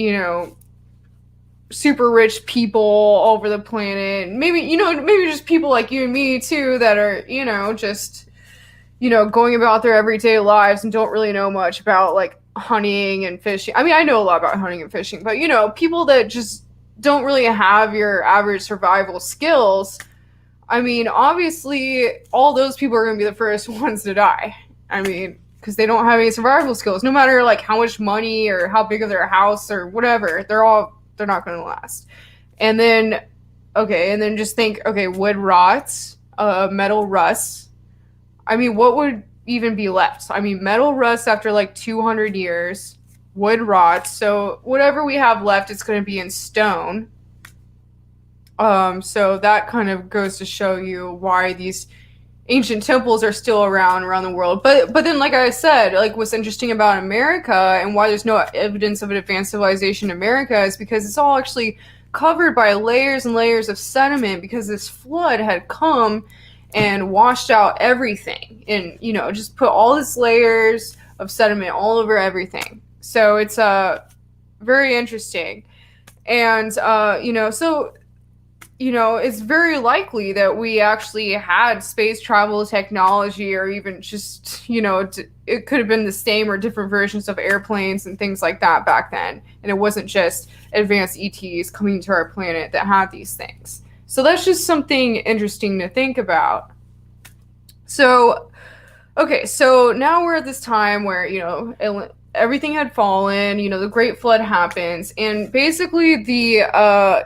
super rich people all over the planet? Maybe, maybe just people like you and me too that are, just, going about their everyday lives and don't really know much about like hunting and fishing. I mean, I know a lot about hunting and fishing, but people that just don't really have your average survival skills. I mean, obviously all those people are going to be the first ones to die. I mean, because they don't have any survival skills, no matter like how much money or how big of their house or whatever, they're not going to last. And then just think, okay, wood rots, metal rusts. I mean, what would even be left? I mean, metal rusts after like 200 years, wood rots. So whatever we have left, it's going to be in stone. So that kind of goes to show you why these ancient temples are still around the world. But then, like I said, like what's interesting about America and why there's no evidence of an advanced civilization in America is because it's all actually covered by layers and layers of sediment, because this flood had come and washed out everything and, just put all these layers of sediment all over everything. So it's very interesting. And, it's very likely that we actually had space travel technology, or even just, it could have been the same or different versions of airplanes and things like that back then. And it wasn't just advanced ETs coming to our planet that had these things. So that's just something interesting to think about. So, okay, so now we're at this time where, everything had fallen, the Great Flood happens, and basically the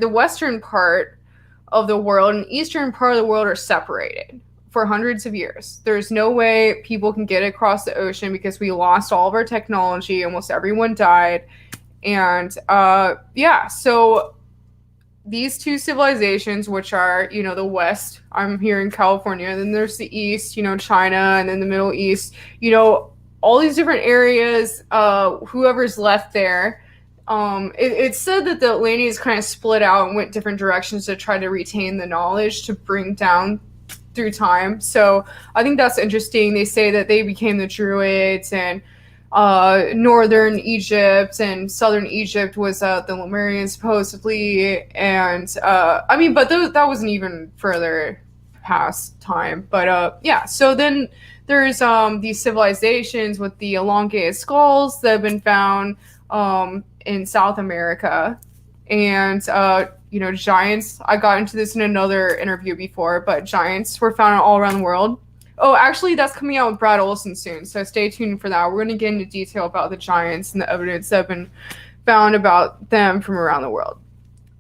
western part of the world and eastern part of the world are separated for hundreds of years. There's no way people can get across the ocean because we lost all of our technology. Almost everyone died. And so these two civilizations, which are, the West, I'm here in California, and then there's the East, China, and then the Middle East, all these different areas, whoever's left there. It's said that the Atlanteans kind of split out and went different directions to try to retain the knowledge to bring down through time. So I think that's interesting. They say that they became the Druids, and northern Egypt and southern Egypt was the Lemurians supposedly. And but that wasn't even further past time. But so then there's these civilizations with the elongated skulls that have been found in South America, and giants. I got into this in another interview before, but giants were found all around the world. Oh, actually, that's coming out with Brad Olson soon, so stay tuned for that. We're going to get into detail about the giants and the evidence that have been found about them from around the world.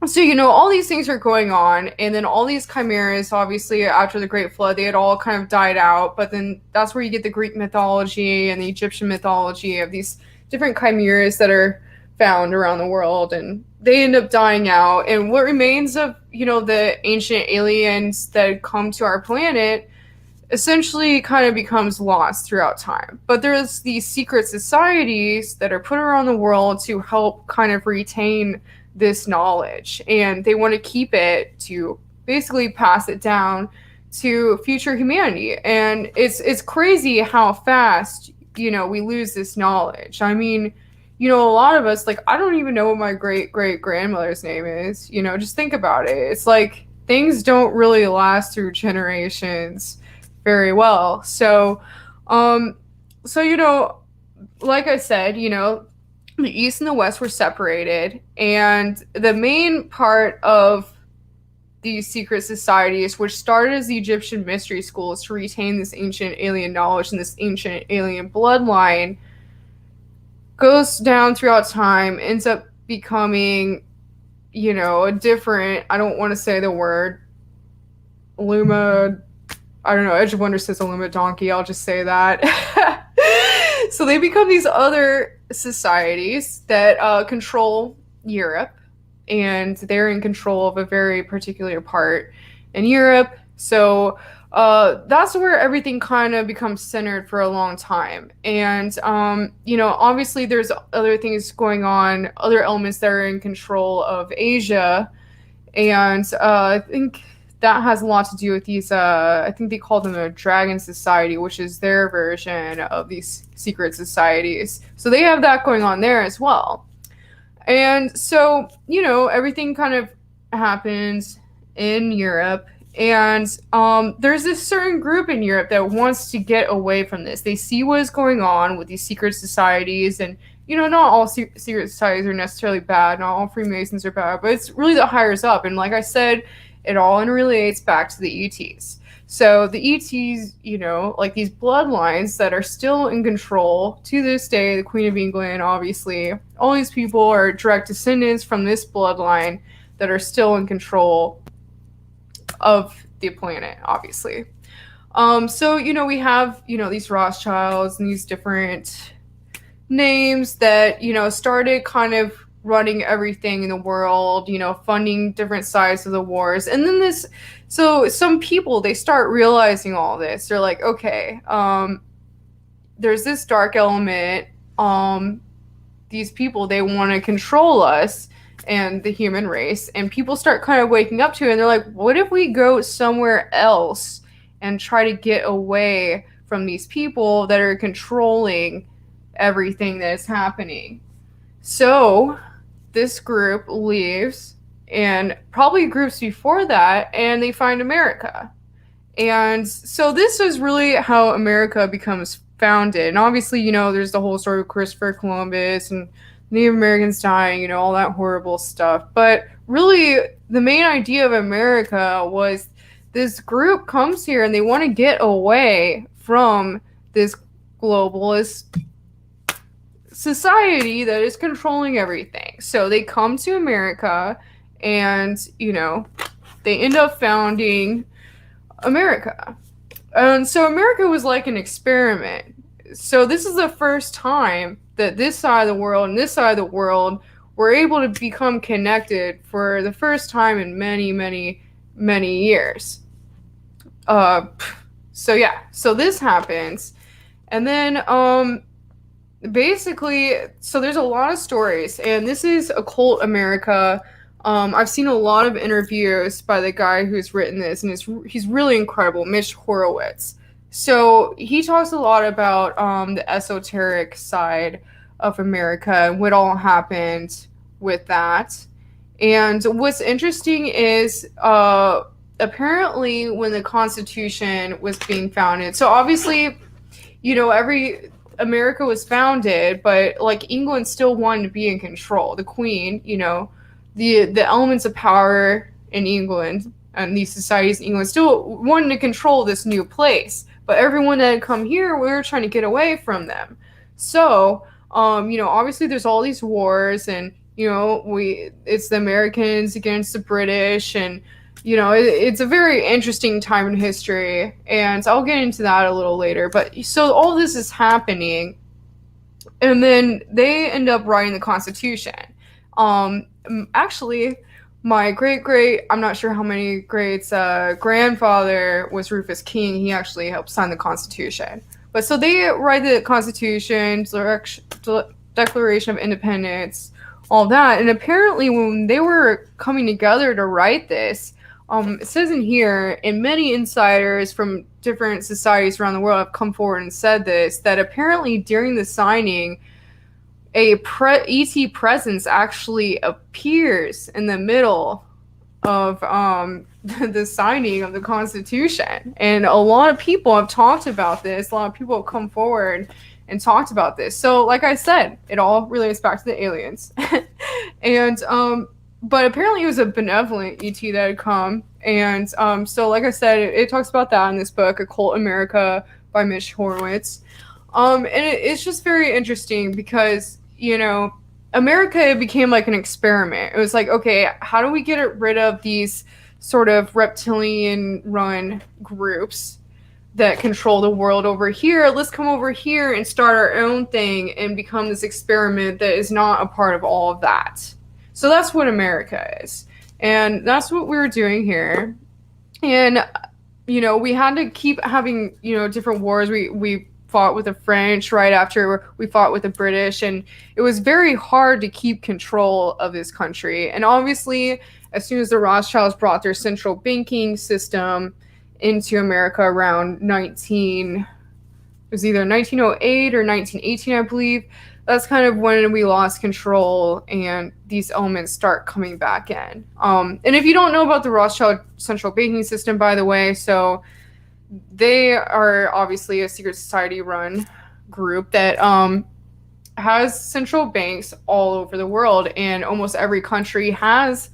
So, all these things are going on, and then all these chimeras, obviously, after the Great Flood, they had all kind of died out, but then that's where you get the Greek mythology and the Egyptian mythology of these different chimeras that are found around the world, and they end up dying out. And what remains of, the ancient aliens that come to our planet, essentially kind of becomes lost throughout time. But there's these secret societies that are put around the world to help kind of retain this knowledge, and they want to keep it to basically pass it down to future humanity. And it's crazy how fast, we lose this knowledge. I mean, a lot of us, like, I don't even know what my great great grandmother's name is. Just think about it. It's like things don't really last through generations very well. So, like I said, the East and the West were separated, and the main part of these secret societies, which started as the Egyptian mystery schools to retain this ancient alien knowledge and this ancient alien bloodline, goes down throughout time, ends up becoming, a different, I don't want to say the word, I don't know, Edge of Wonder says Illuma donkey, I'll just say that. So they become these other societies that control Europe, and they're in control of a very particular part in Europe. So that's where everything kind of becomes centered for a long time. And, obviously there's other things going on, other elements that are in control of Asia. And I think that has a lot to do with these, I think they call them a Dragon Society, which is their version of these secret societies. So they have that going on there as well. And so, everything kind of happens in Europe. And there's this certain group in Europe that wants to get away from this. They see what is going on with these secret societies. And, not all secret societies are necessarily bad. Not all Freemasons are bad. But it's really the higher up. And like I said, it all relates back to the ETs. So the ETs, like these bloodlines that are still in control to this day, the Queen of England, obviously, all these people are direct descendants from this bloodline that are still in control of the planet, obviously. So, we have, these Rothschilds and these different names that, started kind of running everything in the world, funding different sides of the wars. And then so some people, they start realizing all this. They're like, okay, there's this dark element. These people, they want to control us and the human race. And people start kind of waking up to it. And they're like, what if we go somewhere else and try to get away from these people that are controlling everything that is happening? So this group leaves, and probably groups before that, and they find America. And so this is really how America becomes founded. And obviously, there's the whole story of Christopher Columbus and Native Americans dying, all that horrible stuff. But really, the main idea of America was this group comes here and they want to get away from this globalist society that is controlling everything. So they come to America, and they end up founding America. And so America was like an experiment. So this is the first time that this side of the world and this side of the world were able to become connected for the first time in many, many, many years. So this happens. And then basically, so there's a lot of stories, and this is Occult America. I've seen a lot of interviews by the guy who's written this, and he's really incredible, Mitch Horowitz. So he talks a lot about the esoteric side of America and what all happened with that. And what's interesting is apparently when the Constitution was being founded, so obviously, America was founded, but like England still wanted to be in control. The Queen, the elements of power in England and these societies in England still wanted to control this new place. But everyone that had come here, we were trying to get away from them. So, obviously there's all these wars, and it's the Americans against the British, and it's a very interesting time in history, and I'll get into that a little later. But so all this is happening, and then they end up writing the Constitution. Actually, my I'm not sure how many greats, grandfather was Rufus King. He actually helped sign the Constitution. But so they write the Constitution, Declaration of Independence, all that. And apparently when they were coming together to write this, it says in here, and many insiders from different societies around the world have come forward and said this, that apparently during the signing, ET presence actually appears in the middle of the signing of the Constitution. And a lot of people have talked about this. A lot of people have come forward and talked about this. So like I said, it all relates back to the aliens. And but apparently it was a benevolent ET that had come. And so like I said, it talks about that in this book, Occult America by Mitch Horowitz. And it's just very interesting because, you know, America became like an experiment. It was like, okay, how do we get rid of these sort of reptilian-run groups that control the world over here? Let's come over here and start our own thing and become this experiment that is not a part of all of that. So that's what America is. And that's what we were doing here. And, you know, we had to keep having, you know, different wars. We fought with the French right after we fought with the British. And it was very hard to keep control of this country. And obviously, as soon as the Rothschilds brought their central banking system into America around it was either 1908 or 1918, I believe, that's kind of when we lost control and these elements start coming back in. And if you don't know about the Rothschild central banking system, by the way, so they are obviously a secret society run group that has central banks all over the world, and almost every country has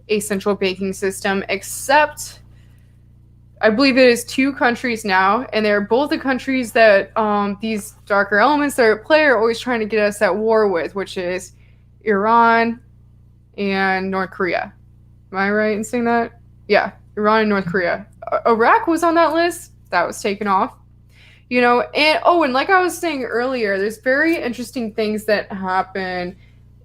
a central banking system except I believe it is 2 countries now, and they're both the countries that these darker elements that are at play are always trying to get us at war with, which is Iran and North Korea. Am I right in saying that? Yeah, Iran and North Korea. Iraq was on that list. That was taken off. You know, and like I was saying earlier, there's very interesting things that happen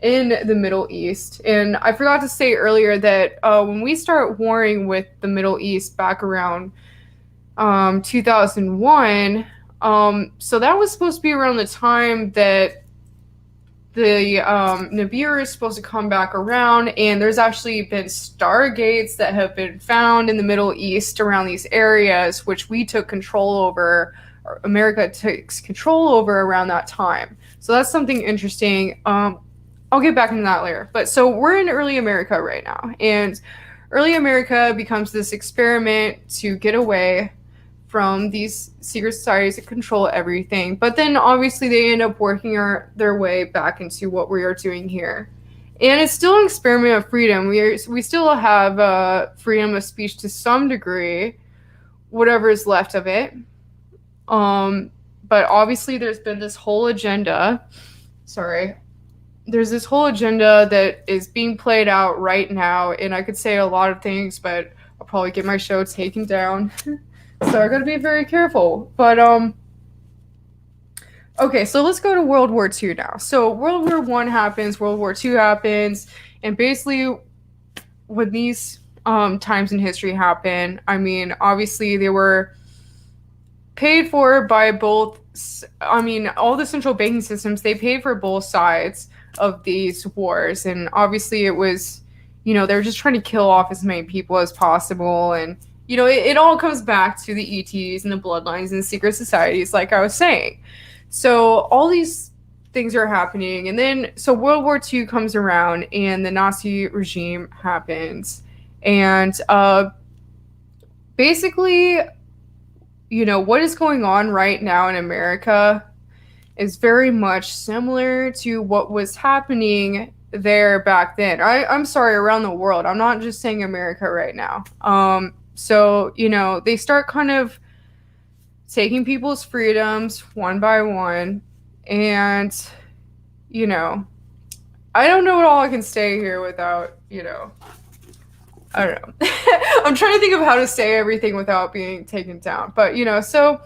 in the Middle East. And I forgot to say earlier that when we start warring with the Middle East back around 2001, so that was supposed to be around the time that the Nibiru is supposed to come back around, and there's actually been stargates that have been found in the Middle East around these areas, which we took control over, or America takes control over around that time. So that's something interesting. I'll get back into that later. But so we're in early America right now, and early America becomes this experiment to get away from these secret societies that control everything. But then obviously they end up working their way back into what we are doing here. And it's still an experiment of freedom. We still have freedom of speech to some degree, whatever is left of it. But obviously there's been this whole agenda. There's this whole agenda that is being played out right now, and I could say a lot of things, but I'll probably get my show taken down. So I gotta be very careful. But okay, so let's go to World War II now. So World War I happens, World War II happens, and basically when these times in history happen, I mean, obviously they were paid for by both, I mean, all the central banking systems, they paid for both sides of these wars. And obviously it was, you know, they were just trying to kill off as many people as possible. And, you know, it all comes back to the ETs and the bloodlines and the secret societies, like I was saying. So all these things are happening. And then, so World War II comes around and the Nazi regime happens. And basically, you know, what is going on right now in America is very much similar to what was happening there back then. I'm sorry, around the world. I'm not just saying America right now. So, you know, they start kind of taking people's freedoms one by one. And, you know, I don't know what all I can say here without, you know, I don't know. I'm trying to think of how to say everything without being taken down. But, you know, so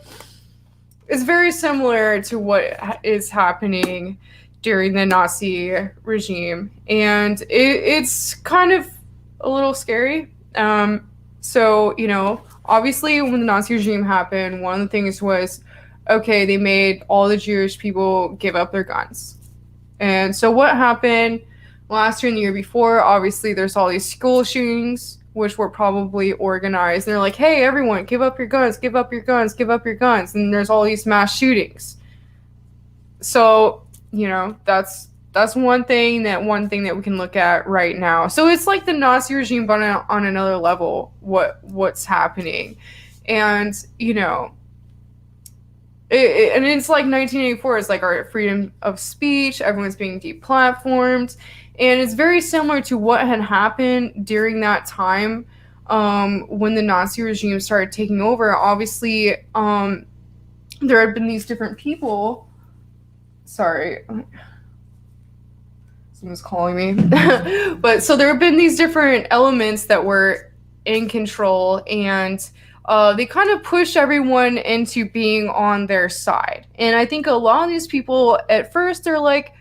it's very similar to what is happening during the Nazi regime. And it's kind of a little scary. So, obviously when the Nazi regime happened, one of the things was, okay, they made all the Jewish people give up their guns. And so what happened last year and the year before, obviously there's all these school shootings, which were probably organized. And they're like, hey, everyone, give up your guns, give up your guns, give up your guns. And there's all these mass shootings. So, that's one thing that we can look at right now. So it's like the Nazi regime, but on another level, what's happening. And, and it's like 1984 is like our freedom of speech. Everyone's being deplatformed. And it's very similar to what had happened during that time when the Nazi regime started taking over. Obviously, there had been these different people. Sorry. Someone's calling me. But so there have been these different elements that were in control, and they kind of push everyone into being on their side. And I think a lot of these people, at first, they're like,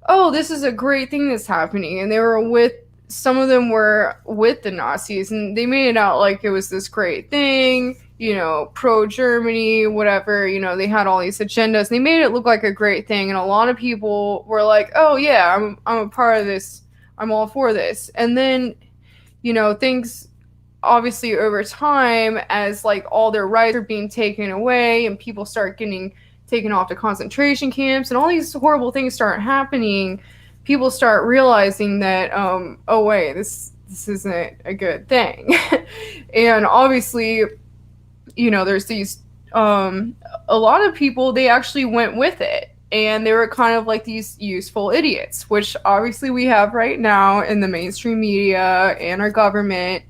oh, this is a great thing that's happening. And some of them were with the Nazis, and they made it out like it was this great thing, pro-Germany, whatever, they had all these agendas. They made it look like a great thing, and a lot of people were like, oh yeah, I'm a part of this, I'm all for this. And then, things obviously over time, as like all their rights are being taken away and people start getting taken off to concentration camps and all these horrible things start happening, people start realizing that, oh wait, this isn't a good thing. And obviously, there's these, a lot of people, they actually went with it. And they were kind of like these useful idiots, which obviously we have right now in the mainstream media and our government.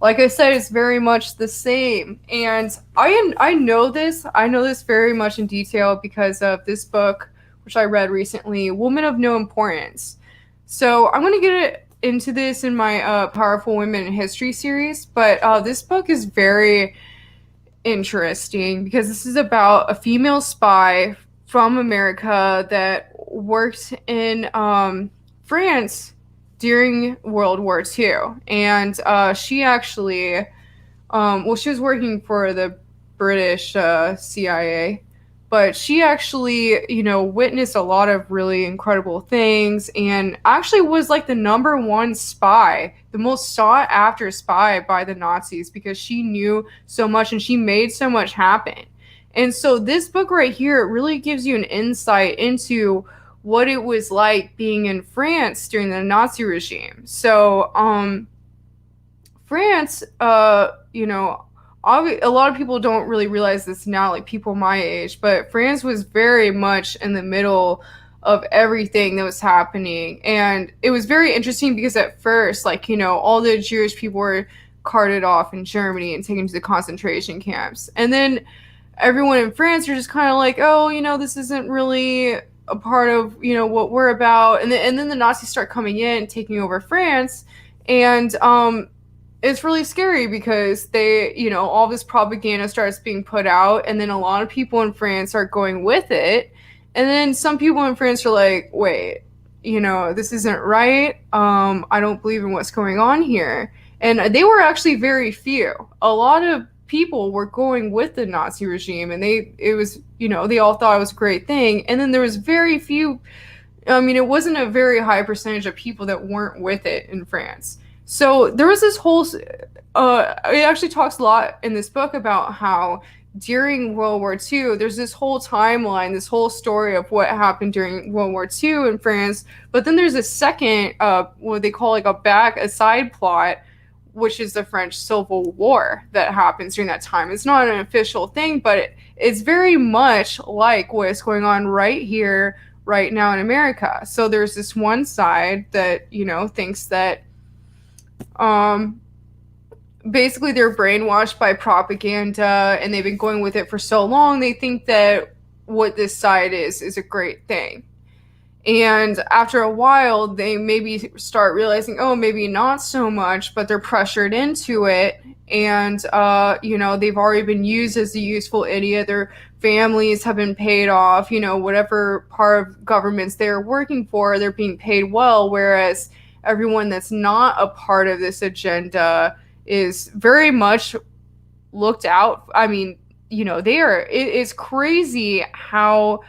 Like I said, it's very much the same. And I know this very much in detail because of this book, which I read recently, Woman of No Importance. So I'm going to get into this in my Powerful Women in History series, but this book is very interesting because this is about a female spy from America that worked in France during World War II. And she actually, she was working for the British CIA, but she actually, witnessed a lot of really incredible things and actually was like the number one spy, the most sought after spy by the Nazis because she knew so much and she made so much happen. And so this book right here, it really gives you an insight into what it was like being in France during the Nazi regime. So, France, a lot of people don't really realize this now, like people my age, but France was very much in the middle of everything that was happening. And it was very interesting because at first, all the Jewish people were carted off in Germany and taken to the concentration camps. And then everyone in France are just kind of like, oh, this isn't really a part of, what we're about. And then the Nazis start coming in, taking over France. And it's really scary because they, all this propaganda starts being put out. And then a lot of people in France are going with it. And then some people in France are like, wait, this isn't right. I don't believe in what's going on here. And they were actually very few. A lot of people were going with the Nazi regime, and they all thought it was a great thing. And then there was very few, it wasn't a very high percentage of people that weren't with it in France. So there was this whole, it actually talks a lot in this book about how during World War II, there's this whole timeline, this whole story of what happened during World War II in France. But then there's a second, what they call a side plot, which is the French Civil War that happens during that time. It's not an official thing, but it's very much like what's going on right here, right now in America. So there's this one side that, thinks that basically they're brainwashed by propaganda and they've been going with it for so long. They think that what this side is a great thing. And after a while, they maybe start realizing, oh, maybe not so much, but they're pressured into it. And, they've already been used as a useful idiot. Their families have been paid off, whatever part of governments they're working for, they're being paid well. Whereas everyone that's not a part of this agenda is very much looked out. I mean, it's crazy how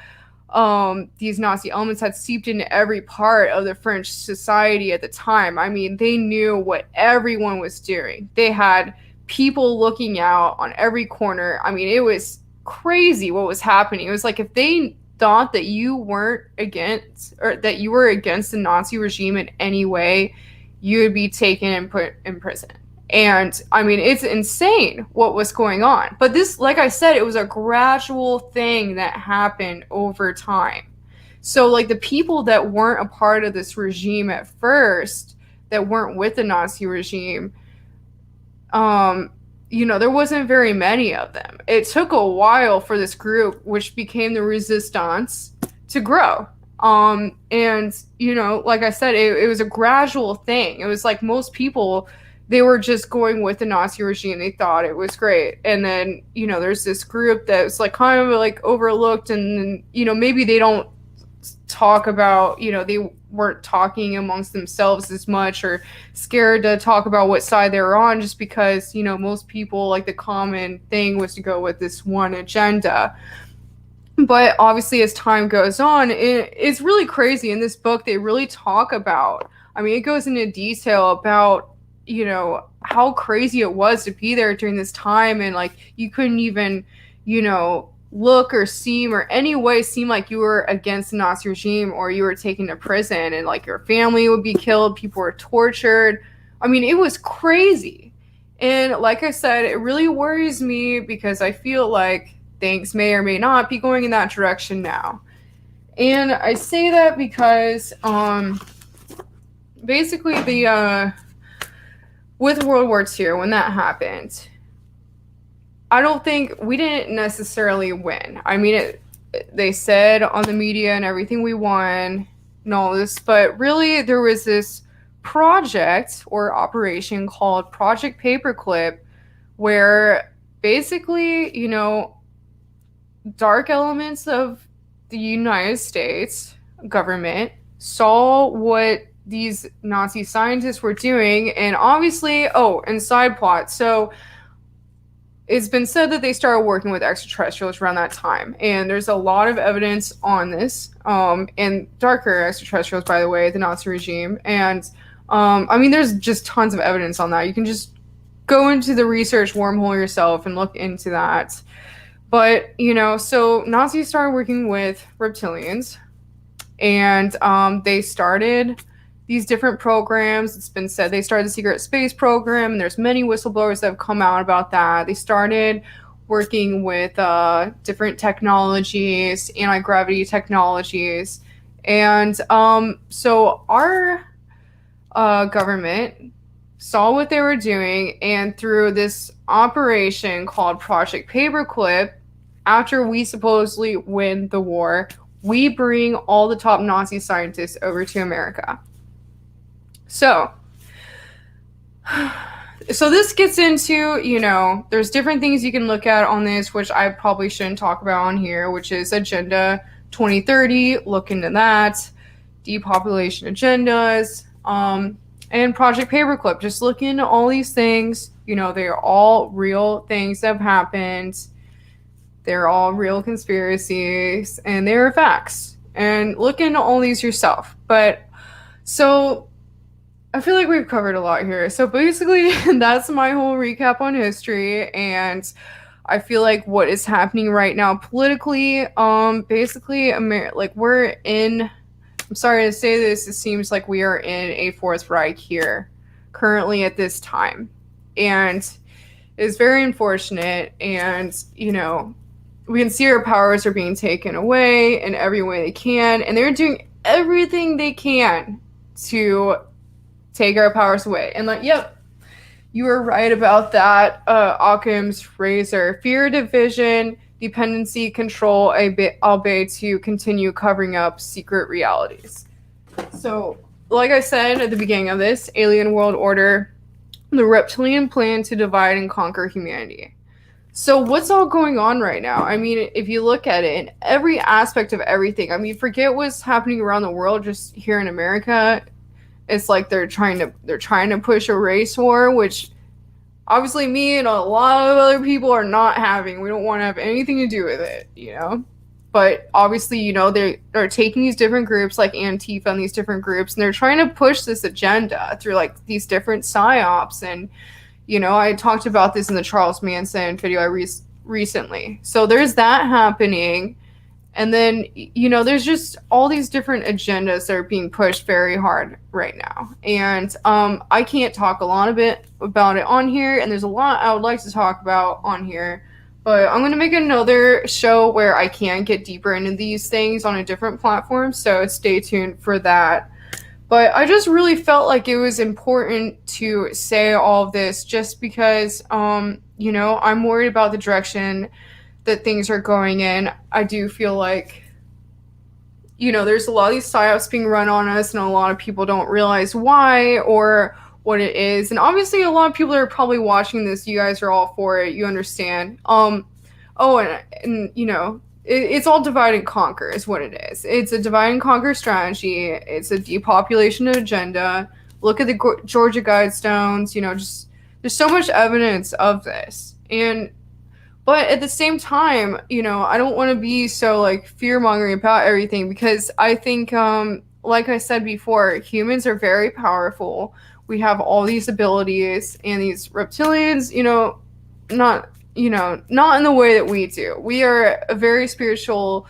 these Nazi elements had seeped into every part of the French society at the time. I mean, they knew what everyone was doing. They had people looking out on every corner. I mean, it was crazy what was happening. It was like if they thought that you weren't against, or that you were against the Nazi regime in any way, you would be taken and put in prison. And I mean, it's insane what was going on. But this, like I said, it was a gradual thing that happened over time. So like the people that weren't a part of this regime at first, that weren't with the Nazi regime, there wasn't very many of them. It took a while for this group, which became the Resistance, to grow. And like I said, it was a gradual thing. It was like most people, they were just going with the Nazi regime. They thought it was great. And then, there's this group that was like kind of like overlooked, and maybe they don't talk about, they weren't talking amongst themselves as much, or scared to talk about what side they were on, just because, most people, like the common thing was to go with this one agenda. But obviously as time goes on, it's really crazy. In this book, they really talk about, I mean, it goes into detail about, how crazy it was to be there during this time. And like, you couldn't even, look or seem or any way seem like you were against the Nazi regime, or you were taken to prison, and like your family would be killed. People were tortured. I mean, it was crazy. And like I said, it really worries me because I feel like things may or may not be going in that direction now. And I say that because basically with World War II, when that happened, I don't think we didn't necessarily win. I mean, they said on the media and everything we won and all this, but really there was this project or operation called Project Paperclip, where basically, dark elements of the United States government saw what these Nazi scientists were doing, and obviously, and side plot. So it's been said that they started working with extraterrestrials around that time, and there's a lot of evidence on this, and darker extraterrestrials, by the way, the Nazi regime. And I mean, there's just tons of evidence on that. You can just go into the research wormhole yourself and look into that. But, so Nazis started working with reptilians, and they started these different programs. It's been said they started the secret space program, and there's many whistleblowers that have come out about that. They started working with different technologies, anti-gravity technologies. And so our government saw what they were doing, and through this operation called Project Paperclip, after we supposedly win the war, we bring all the top Nazi scientists over to America. So this gets into, there's different things you can look at on this, which I probably shouldn't talk about on here, which is Agenda 2030. Look into that. Depopulation agendas. And Project Paperclip. Just look into all these things. They are all real things that have happened. They're all real conspiracies, and they're facts. And look into all these yourself. But so I feel like we've covered a lot here. So basically, that's my whole recap on history, and I feel like what is happening right now politically, basically, we're in, I'm sorry to say this, it seems like we are in a Fourth Reich here, currently at this time. And it's very unfortunate, and, we can see our powers are being taken away in every way they can, and they're doing everything they can to take our powers away. And yep, you were right about that. Occam's razor: fear, division, dependency, control, obey to continue covering up secret realities. So, like I said at the beginning of this, alien world order, the reptilian plan to divide and conquer humanity. So what's all going on right now? I mean, if you look at it in every aspect of everything, I mean, forget what's happening around the world, just here in America it's like they're trying to push a race war, which obviously me and a lot of other people are not having. We don't want to have anything to do with it, you know? But obviously, you know, they're taking these different groups like Antifa and these different groups, and they're trying to push this agenda through like these different psyops. And, you know, I talked about this in the Charles Manson video I recently. So there's that happening. And then, you know, there's just all these different agendas that are being pushed very hard right now. And I can't talk a lot of it about it on here. And there's a lot I would like to talk about on here. But I'm going to make another show where I can get deeper into these things on a different platform. So stay tuned for that. But I just really felt like it was important to say all of this just because, you know, I'm worried about the direction that things are going in. I do feel like, you know, there's a lot of these psyops being run on us, and a lot of people don't realize why or what it is. And obviously a lot of people that are probably watching this, you guys are all for it, you understand. And you know, it's all divide and conquer is what it is. It's a divide and conquer strategy. It's a depopulation agenda. Look at the Georgia Guidestones, you know, just there's so much evidence of this. But at the same time, you know, I don't want to be so like fear-mongering about everything, because I think, like I said before, humans are very powerful. We have all these abilities, and these reptilians, you know, not in the way that we do. We are a very spiritual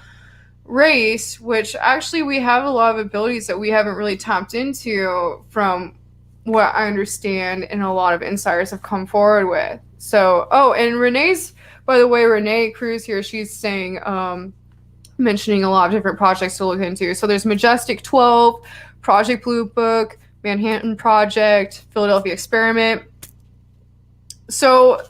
race, which actually we have a lot of abilities that we haven't really tapped into from what I understand, and a lot of insiders have come forward with. So, and by the way, Renee Cruz here, she's saying, mentioning a lot of different projects to look into. So there's Majestic 12, Project Blue Book, Manhattan Project, Philadelphia Experiment. So,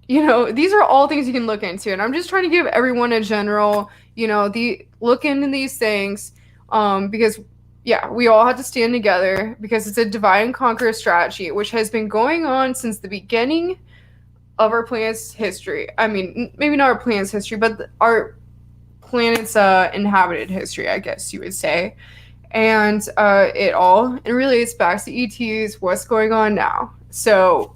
you know, these are all things you can look into. And I'm just trying to give everyone a general, you know, look into these things, because, yeah, we all have to stand together, because it's a divide and conquer strategy, which has been going on since the beginning of our planet's history. I mean, maybe not our planet's history, but our planet's inhabited history, I guess you would say. And it relates back to ETs, what's going on now. So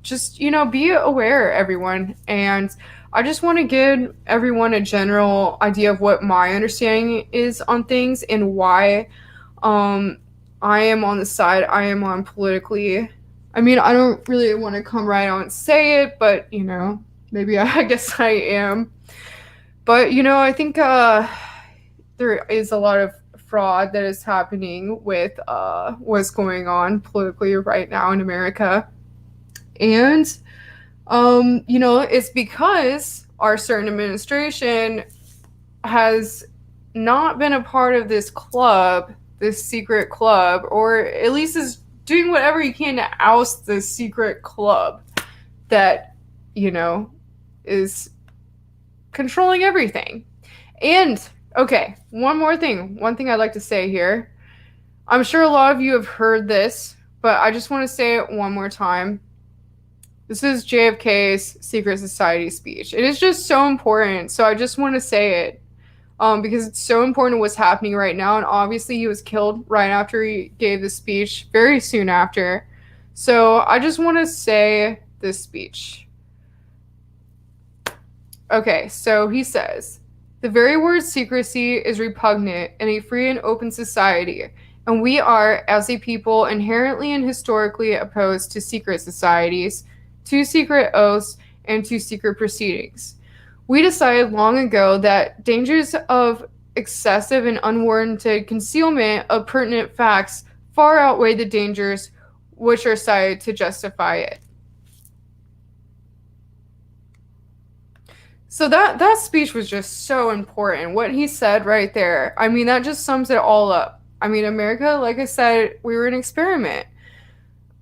just, you know, be aware, everyone. And I just want to give everyone a general idea of what my understanding is on things, and why I am on the side I am on politically. I mean, I don't really want to come right out and say it, but, you know, maybe I guess I am. But, you know, I think there is a lot of fraud that is happening with what's going on politically right now in America. And, you know, it's because our certain administration has not been a part of this club, this secret club, or at least is doing whatever you can to oust the secret club that, you know, is controlling everything. And, okay, one thing I'd like to say here. I'm sure a lot of you have heard this, but I just want to say it one more time. This is JFK's Secret Society speech. It is just so important, so I just want to say it. Because it's so important what's happening right now. And obviously he was killed right after he gave the speech, very soon after. So I just want to say this speech. Okay, so he says, "The very word secrecy is repugnant in a free and open society, and we are, as a people, inherently and historically opposed to secret societies, to secret oaths, and to secret proceedings. We decided long ago that dangers of excessive and unwarranted concealment of pertinent facts far outweigh the dangers which are cited to justify it." So that speech was just so important. What he said right there, I mean, that just sums it all up. I mean, America, like I said, we were an experiment.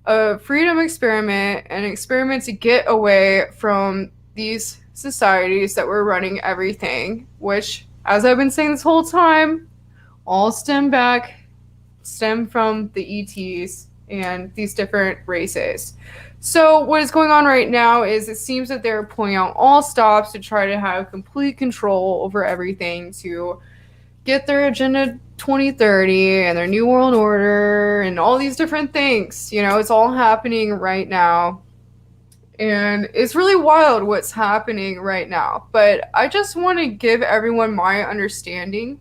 A freedom experiment, an experiment to get away from these societies that were running everything, which, as I've been saying this whole time, all stem from the ETs and these different races. So what is going on right now is it seems that they're pulling out all stops to try to have complete control over everything, to get their Agenda 2030 and their New World Order and all these different things. You know, it's all happening right now. And it's really wild what's happening right now. But I just want to give everyone my understanding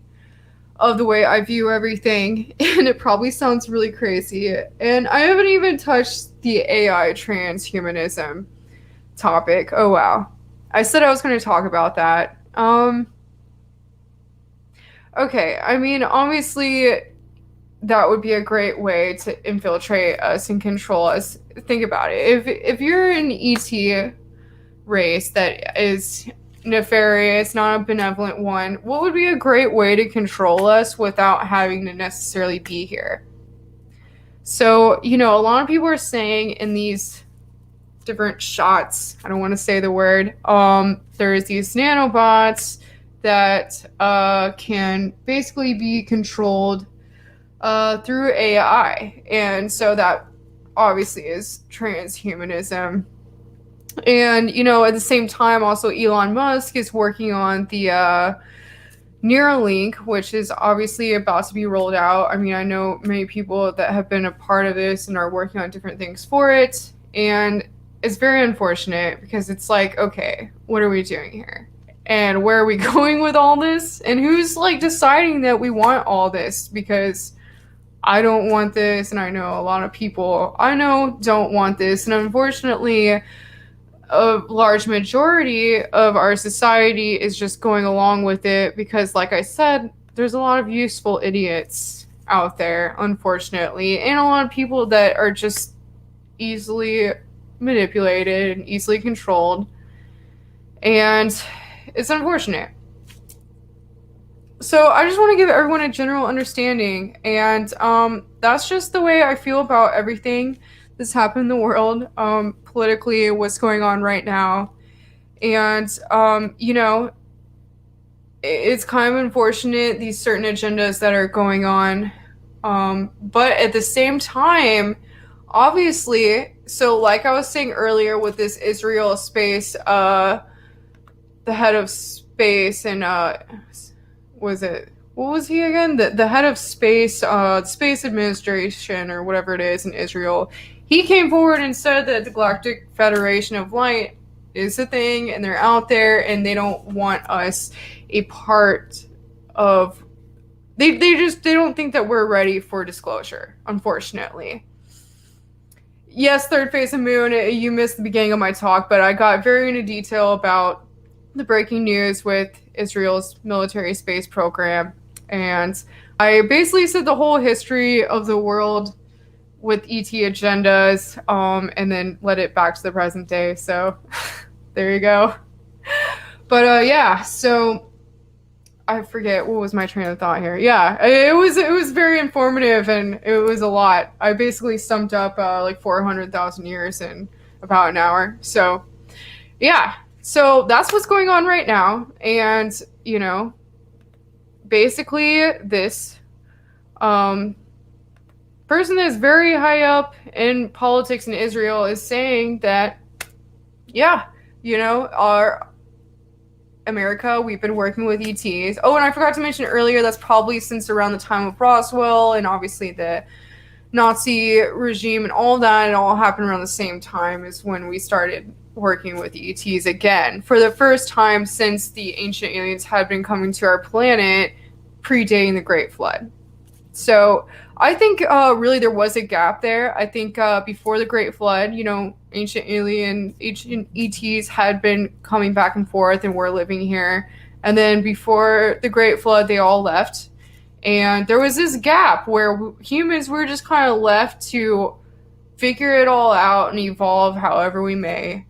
of the way I view everything. And it probably sounds really crazy. And I haven't even touched the AI transhumanism topic. Oh, wow. I said I was going to talk about that. Okay, I mean, obviously, that would be a great way to infiltrate us and control us. Think about it. If you're an ET race that is nefarious, not a benevolent one, what would be a great way to control us without having to necessarily be here? So, you know, a lot of people are saying in these different shots, I don't want to say the word, there's these nanobots that can basically be controlled through AI. And so that obviously is transhumanism. And, you know, at the same time, also Elon Musk is working on the Neuralink, which is obviously about to be rolled out. I mean, I know many people that have been a part of this and are working on different things for it. And it's very unfortunate because it's like, okay, what are we doing here? And where are we going with all this? And who's like deciding that we want all this? Because I don't want this, and I know a lot of people I know don't want this. And unfortunately, a large majority of our society is just going along with it because, like I said, there's a lot of useful idiots out there, unfortunately, and a lot of people that are just easily manipulated and easily controlled. And it's unfortunate. So I just want to give everyone a general understanding, and that's just the way I feel about everything that's happened in the world, politically, what's going on right now. And, you know, it's kind of unfortunate, these certain agendas that are going on. But at the same time, obviously, so like I was saying earlier with this Israel space, the head of space and what was he again? The head of space, space administration or whatever it is in Israel. He came forward and said that the Galactic Federation of Light is a thing and they're out there and they don't want us a part of, they don't think that we're ready for disclosure, unfortunately. Yes, third phase of moon, you missed the beginning of my talk, but I got very into detail about the breaking news with Israel's military space program. And I basically said the whole history of the world with ET agendas, and then led it back to the present day. So there you go. But yeah, so I forget what was my train of thought here. Yeah, it was very informative and it was a lot. I basically summed up like 400,000 years in about an hour. So yeah. So that's what's going on right now. And, you know, basically this person that is very high up in politics in Israel is saying that, yeah, you know, our America, we've been working with ETs. Oh, and I forgot to mention earlier, that's probably since around the time of Roswell and obviously the Nazi regime and all that. It all happened around the same time as when we started working with ETs again for the first time since the ancient aliens had been coming to our planet predating the Great Flood. So I think really there was a gap there. I think before the Great Flood, you know, ancient ETs had been coming back and forth and were living here. And then before the Great Flood, they all left. And there was this gap where humans were just kind of left to figure it all out and evolve however we may.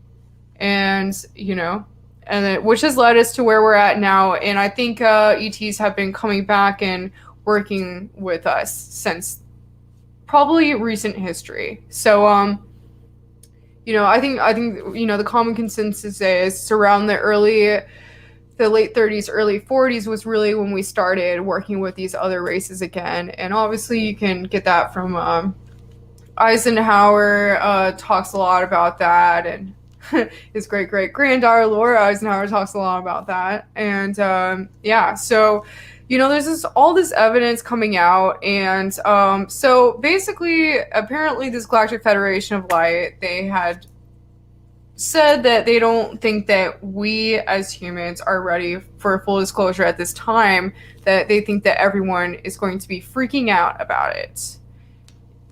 And, you know, and then, which has led us to where we're at now. And I think ETs have been coming back and working with us since probably recent history. So, you know, I think, you know, the common consensus is around the late 30s, early 40s was really when we started working with these other races again. And obviously you can get that from Eisenhower talks a lot about that, and his great-great-granddaughter Laura Eisenhower talks a lot about that. And yeah, so there's all this evidence coming out, and so basically, apparently, this Galactic Federation of Light, they had said that they don't think that we as humans are ready for full disclosure at this time, that they think that everyone is going to be freaking out about it.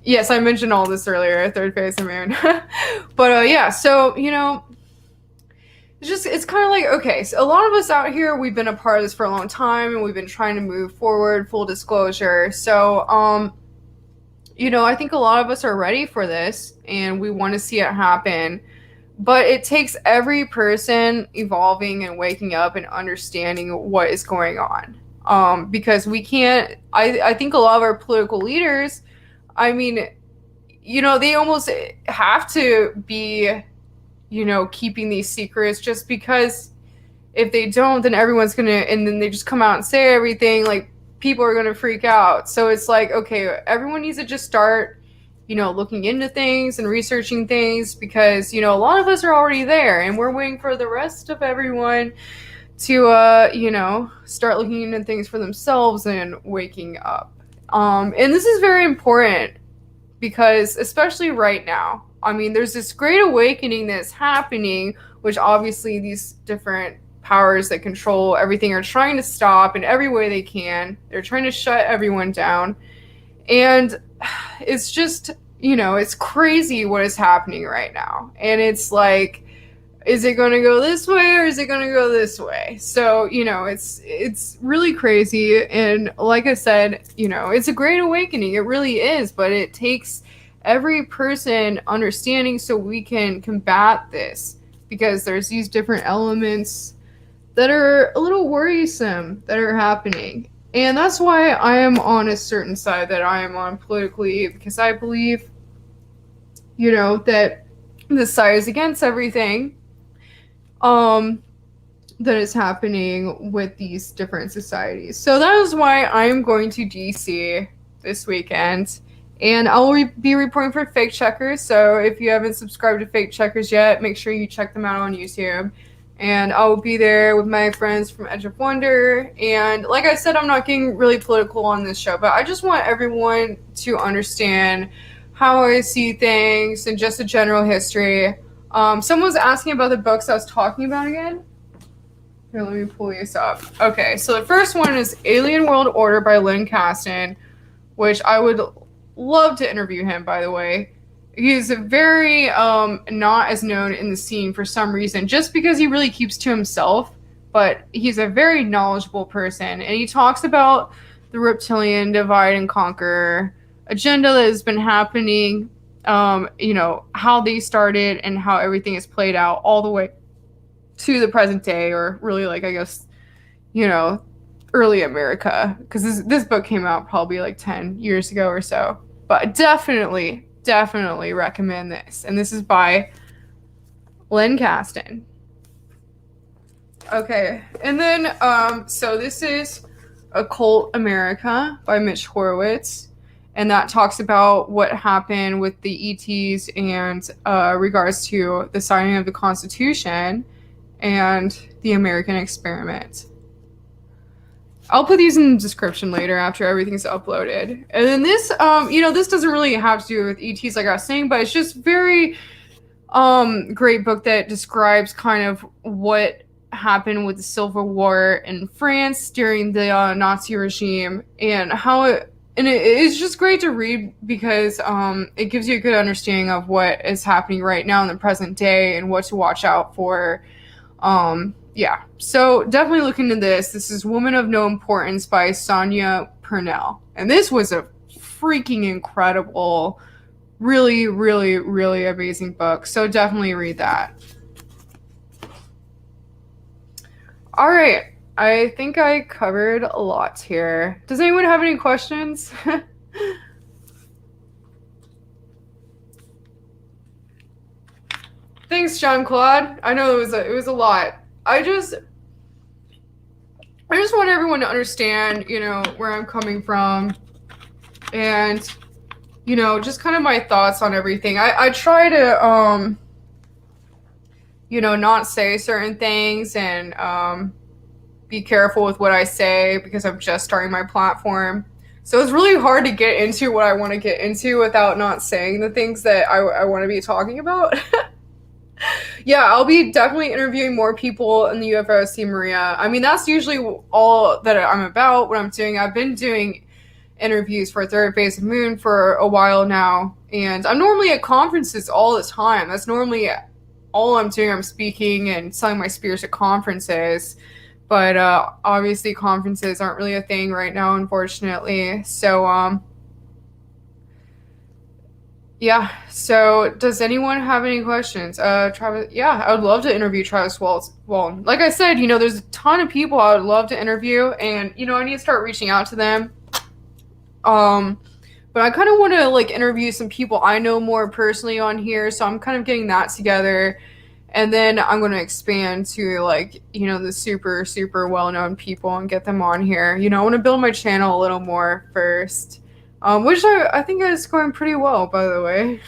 Yes, I mentioned all this earlier, third phase of moon. But yeah, so, it's kind of like, okay, so a lot of us out here, we've been a part of this for a long time, and we've been trying to move forward, full disclosure. So, I think a lot of us are ready for this, and we want to see it happen. But it takes every person evolving and waking up and understanding what is going on. Because we can't, I think a lot of our political leaders, I mean, they almost have to be, keeping these secrets, just because if they don't, then everyone's going to, and then they just come out and say everything, like, people are going to freak out. So it's like, okay, everyone needs to just start, looking into things and researching things, because, a lot of us are already there, and we're waiting for the rest of everyone to, start looking into things for themselves and waking up. And this is very important, because especially right now, I mean, there's this great awakening that's happening, which obviously these different powers that control everything are trying to stop in every way they can. They're trying to shut everyone down. And it's just, it's crazy what is happening right now. And it's like, is it going to go this way or is it going to go this way? So, it's really crazy. And like I said, it's a great awakening. It really is. But it takes every person understanding so we can combat this, because there's these different elements that are a little worrisome that are happening. And that's why I am on a certain side that I am on politically, because I believe, that this side is against everything that is happening with these different societies. So that is why I am going to DC this weekend, and I will be reporting for Fake Checkers. So if you haven't subscribed to Fake Checkers yet, make sure you check them out on YouTube. And I will be there with my friends from Edge of Wonder. And like I said, I'm not getting really political on this show, but I just want everyone to understand how I see things and just a general history. Someone was asking about the books I was talking about again. Here, let me pull this up. Okay, so the first one is Alien World Order by Kasten, which I would love to interview him, by the way. He's a very not as known in the scene for some reason, just because he really keeps to himself, but he's a very knowledgeable person, and he talks about the reptilian divide and conquer agenda that has been happening, how they started and how everything is played out all the way to the present day, or really, like, I guess, early America, because this book came out probably like 10 years ago or so. But definitely recommend this. And this is by Kasten. Okay, and then so this is Occult America by Mitch Horowitz, and that talks about what happened with the ETs and regards to the signing of the Constitution and the American experiment. I'll put these in the description later after everything's uploaded. And then this, this doesn't really have to do with ETs like I was saying, but it's just very great book that describes kind of what happened with the Civil War in France during the Nazi regime, and how it's just great to read, because it gives you a good understanding of what is happening right now in the present day and what to watch out for. Yeah, so definitely look into this. This is Woman of No Importance by Sonia Purnell. And this was a freaking incredible, really, really, really amazing book. So definitely read that. All right, I think I covered a lot here. Does anyone have any questions? Thanks, Jean-Claude. I know it was a lot. I just want everyone to understand, where I'm coming from, and, just kind of my thoughts on everything. I try to, not say certain things, and, be careful with what I say because I'm just starting my platform. So it's really hard to get into what I want to get into without not saying the things that I want to be talking about. Yeah, I'll be definitely interviewing more people in the UFO Team Maria. I mean, that's usually all that I'm about, what I'm doing. I've been doing interviews for Third Phase of Moon for a while now, and I'm normally at conferences all the time. That's normally all I'm doing. I'm speaking and selling my spears at conferences, but obviously conferences aren't really a thing right now, unfortunately. So, yeah. So, does anyone have any questions? Travis. Yeah, I would love to interview Travis Walton. Like I said, there's a ton of people I would love to interview, and I need to start reaching out to them. But I kind of want to like interview some people I know more personally on here, so I'm kind of getting that together, and then I'm going to expand to like the super super well-known people and get them on here. I want to build my channel a little more first, which I think is going pretty well, by the way.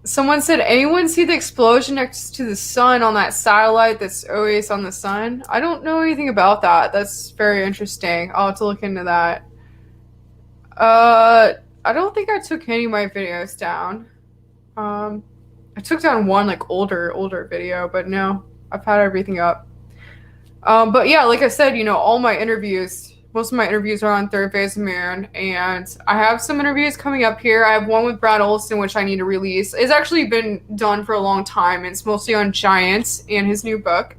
Someone said, anyone see the explosion next to the sun on that satellite that's always on the sun? I don't know anything about that. That's very interesting. I'll have to look into that. I don't think I took any of my videos down. I took down one like older video, but no, I've had everything up. But yeah, like I said, all my interviews, most of my interviews are on Third Phase of Moon, and I have some interviews coming up here. I have one with Brad Olson, which I need to release. It's actually been done for a long time. It's mostly on Giants and his new book.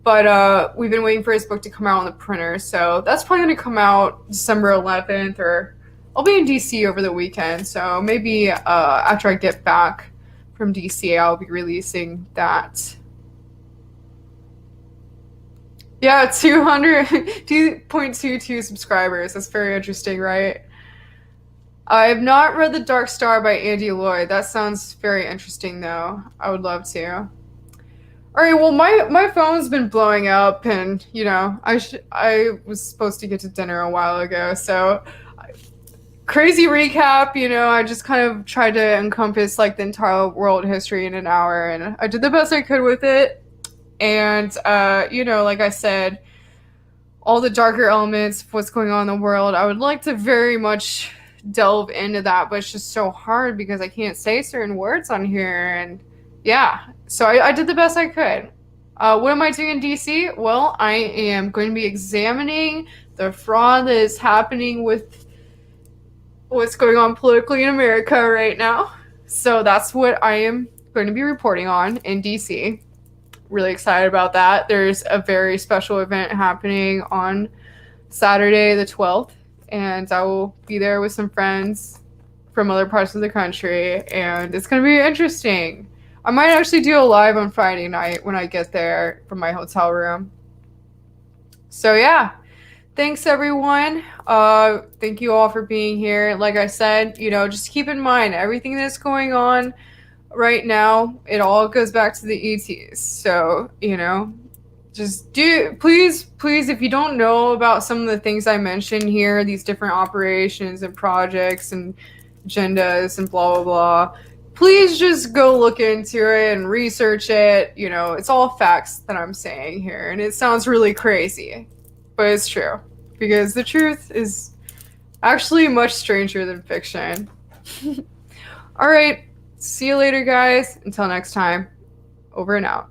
But we've been waiting for his book to come out on the printer. So that's probably going to come out December 11th, or I'll be in DC over the weekend. So maybe after I get back from DC, I'll be releasing that. Yeah, 2.22 subscribers. That's very interesting, right? I have not read The Dark Star by Andy Lloyd. That sounds very interesting, though. I would love to. All right, well, my phone's been blowing up, and, I was supposed to get to dinner a while ago, so crazy recap, I just kind of tried to encompass, like, the entire world history in an hour, and I did the best I could with it. And, like I said, all the darker elements of what's going on in the world, I would like to very much delve into that, but it's just so hard because I can't say certain words on here. And yeah, so I did the best I could. What am I doing in DC? Well, I am going to be examining the fraud that is happening with what's going on politically in America right now. So that's what I am going to be reporting on in DC. Really excited about that. There's a very special event happening on Saturday the 12th, and I will be there with some friends from other parts of the country, and it's going to be interesting. I might actually do a live on Friday night when I get there from my hotel room. So yeah, thanks everyone. Thank you all for being here. Like I said, just keep in mind everything that's going on right now, it all goes back to the ETs. So, just please, if you don't know about some of the things I mentioned here, these different operations and projects and agendas and blah, blah, blah, please just go look into it and research it. It's all facts that I'm saying here. And it sounds really crazy, but it's true. Because the truth is actually much stranger than fiction. All right. See you later, guys. Until next time, over and out.